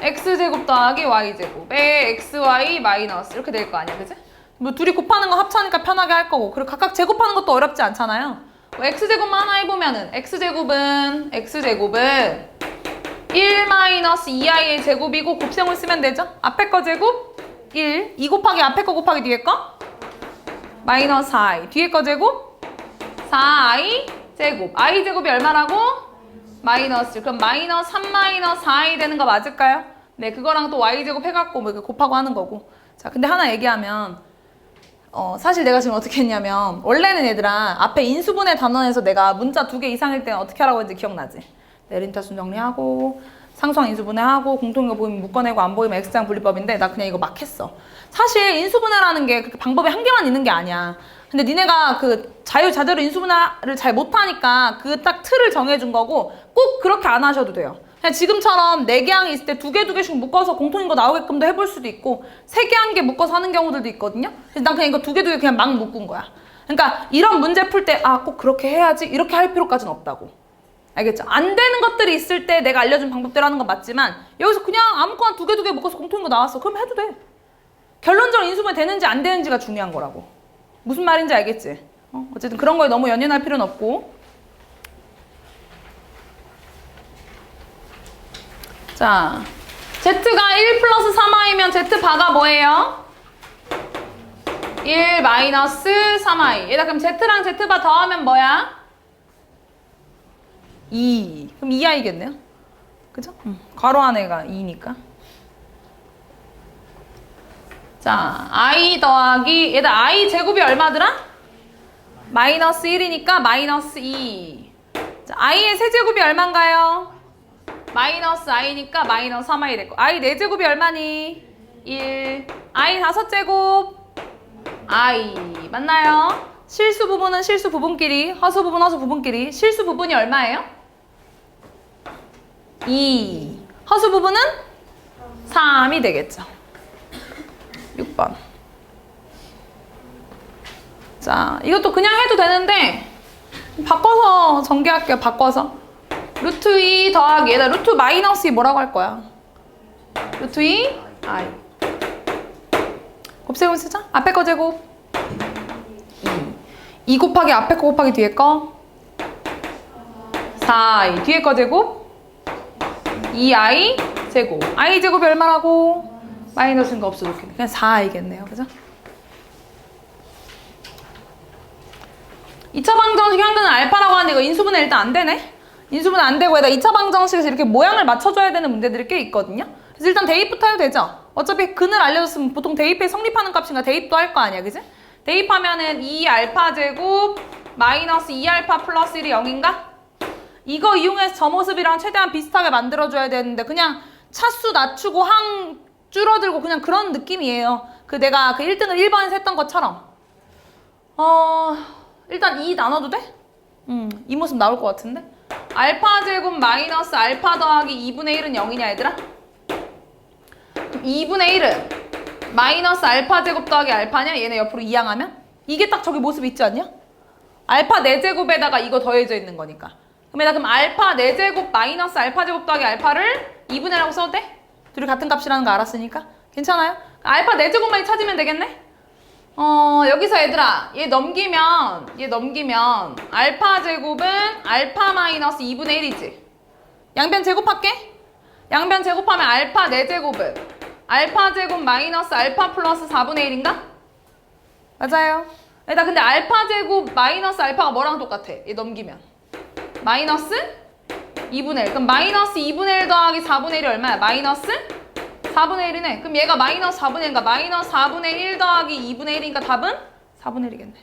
x제곱 더하기 y제곱에 xy 마이너스 이렇게 될 거 아니야, 그치? 뭐 둘이 곱하는 거 합차니까 편하게 할 거고, 그리고 각각 제곱하는 것도 어렵지 않잖아요. 뭐 x제곱만 하나 해보면은 x제곱은 1 마이너스 2i의 제곱이고 곱셈을 쓰면 되죠? 앞에 거 제곱 1, 2 곱하기 앞에 거 곱하기 뒤에 거 마이너스 4i, 뒤에 거 제곱 4i 제곱, i 제곱이 얼마라고? 마이너스. 그럼 마이너스 3 마이너스 4i 되는 거 맞을까요? 네, 그거랑 또 y 제곱 해갖고 뭐 이렇게 곱하고 하는 거고. 자, 근데 하나 얘기하면 사실 내가 지금 어떻게 했냐면, 원래는 얘들아 앞에 인수분해 단원에서 내가 문자 2개 이상일 때는 어떻게 하라고 했는지 기억나지? 내림타순 정리하고 상수항 인수분해하고 공통이거 보이면 묶어내고 안 보이면 x장 분리법인데, 나 그냥 이거 막 했어. 사실 인수분해라는 게 그렇게 방법이 한 개만 있는 게 아니야. 근데 니네가 그 자유자재로 인수분해를 잘 못하니까 그 딱 틀을 정해준 거고, 꼭 그렇게 안 하셔도 돼요. 그냥 지금처럼 4개 항이 있을 때 2개씩 묶어서 공통인 거 나오게끔도 해볼 수도 있고 3개, 1개 묶어서 하는 경우들도 있거든요. 그래서 난 그냥 이거 2개 그냥 막 묶은 거야. 그러니까 이런 문제 풀 때 아, 꼭 그렇게 해야지 이렇게 할 필요까지는 없다고. 알겠죠? 안 되는 것들이 있을 때 내가 알려준 방법대로 하는 건 맞지만 여기서 그냥 아무거나 2개 묶어서 공통인 거 나왔어. 그럼 해도 돼. 결론적으로 인수분해 되는지 안 되는지가 중요한 거라고. 무슨 말인지 알겠지? 어쨌든 그런 거에 너무 연연할 필요는 없고. 자, Z가 1 플러스 3i면 Z바가 뭐예요? 1 마이너스 3i. 얘다 그럼 Z랑 Z바 더하면 뭐야? 2. 그럼 2i겠네요. 그죠? 괄호 안에가 2니까. 자, i 더하기 얘들 i 제곱이 얼마더라? 마이너스 1이니까 마이너스 2. 자, i의 세제곱이 얼마인가요? 마이너스 i니까 마이너스 3i 됐고 i 4제곱이 얼마니? 1. i 5제곱 i 맞나요? 실수 부분은 실수 부분끼리, 허수 부분 허수 부분끼리. 실수 부분이 얼마예요? 2. 허수 부분은 3이 되겠죠. 6번. 자, 이것도 그냥 해도 되는데 바꿔서 전개할게요. 바꿔서. 루트 2 더하기 얘다 루트 마이너스 2 뭐라고 할 거야? 루트 2 i. 곱셈을 쓰자. 앞에 거 제곱 2 곱하기 앞에 거 곱하기 뒤에 거 4i. 뒤에 거 제곱 2i 제곱. i 제곱이 얼마라고? 마이너스인 거 없어 좋겠네. 그냥 4i겠네요. 그죠? 2차 방정식 한근은 알파라고 하는데 이거 인수분해 일단 안 되네. 인수분해 안 되고 에다 2차 방정식에서 이렇게 모양을 맞춰줘야 되는 문제들이 꽤 있거든요. 그래서 일단 대입부터 해도 되죠. 어차피 근을 알려줬으면 보통 대입에 성립하는 값인가 대입도 할 거 아니야. 그지? 대입하면은 2알파 제곱 마이너스 2알파 플러스 1이 0인가? 이거 이용해서 저 모습이랑 최대한 비슷하게 만들어줘야 되는데 그냥 차수 낮추고 항 줄어들고 그냥 그런 느낌이에요. 그 내가 그 1등을 1번에서 했던 것처럼. 일단 2 나눠도 돼? 이 모습 나올 것 같은데? 알파 제곱 마이너스 알파 더하기 2분의 1은 0이냐 얘들아? 2분의 1은 마이너스 알파 제곱 더하기 알파냐? 얘네 옆으로 이항하면? 이게 딱 저기 모습 있지 않냐? 알파 4제곱에다가 이거 더해져 있는 거니까. 그럼 알파 4제곱 마이너스 알파 제곱 더하기 알파를 2분의 1라고 써도 돼? 둘이 같은 값이라는 거 알았으니까. 괜찮아요? 알파 4제곱만 찾으면 되겠네? 여기서 얘들아 얘 넘기면 알파 제곱은 알파 마이너스 2분의 1이지. 양변 제곱할게. 양변 제곱하면 알파 4제곱은 알파 제곱 마이너스 알파 플러스 4분의 1인가? 맞아요. 얘들아 근데 알파 제곱 마이너스 알파가 뭐랑 똑같아? 얘 넘기면 마이너스 2분의 1. 그럼 마이너스 2분의 1 더하기 4분의 1이 얼마야? 마이너스 4분의 1이네. 그럼 얘가 마이너스 4분의 1인가? 마이너스 4분의 1 더하기 2분의 1이니까 답은 4분의 1이겠네.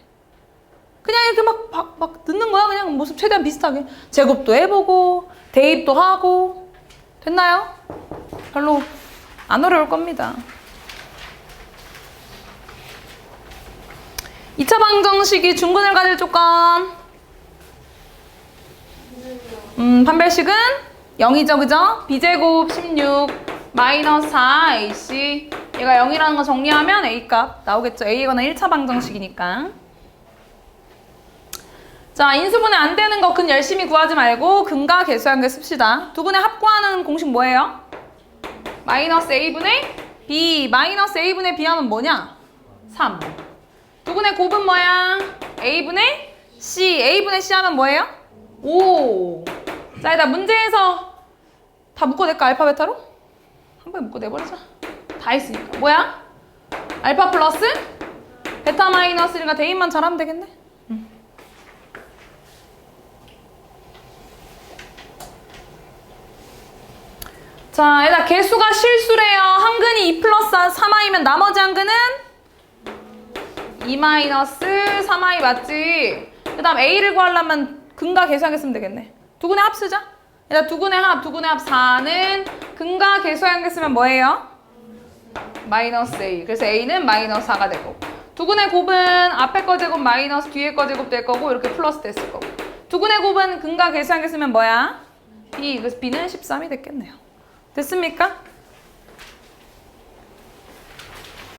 그냥 이렇게 막 넣는 거야. 그냥 모습 최대한 비슷하게. 제곱도 해보고 대입도 하고. 됐나요? 별로 안 어려울 겁니다. 2차 방정식이 중근을 가질 조건. 판별식은 0이죠. 그죠? b제곱 16 마이너스 4ac. 얘가 0이라는 거 정리하면 a값 나오겠죠. a거나 1차 방정식이니까. 자, 인수분해 안 되는 거 근 열심히 구하지 말고 근과 계수한개 씁시다. 두 근의 합구하는 공식 뭐예요? 마이너스 a분의 b. 마이너스 a분의 b 하면 뭐냐? 3. 두 근의 곱은 뭐야? a분의 c. a분의 c 하면 뭐예요? 5. 자, 일단 문제에서 다 묶어낼까? 알파 베타로? 한 번에 묶어내버리자. 다 했으니까. 뭐야? 알파 플러스 베타 마이너스 1과 대입만 잘하면 되겠네. 자, 얘들아 개수가 실수래요. 한 근이 2 플러스 3i면 나머지 한 근은 2 마이너스 3i 맞지? 그 다음 a를 구하려면 근과 계수하게 쓰면 되겠네. 두 근의 합 쓰자. 얘들아 두 근의 합 4는 근과 계수하게 쓰면 뭐예요? 마이너스 a. 그래서 a는 마이너스 4가 되고, 두 근의 곱은 앞에 거 제곱 마이너스 뒤에 거 제곱 될 거고 이렇게 플러스 됐을 거고, 두 근의 곱은 근과 계수하게 쓰면 뭐야? B, 그래서 B는 13이 됐겠네요. 됐습니까?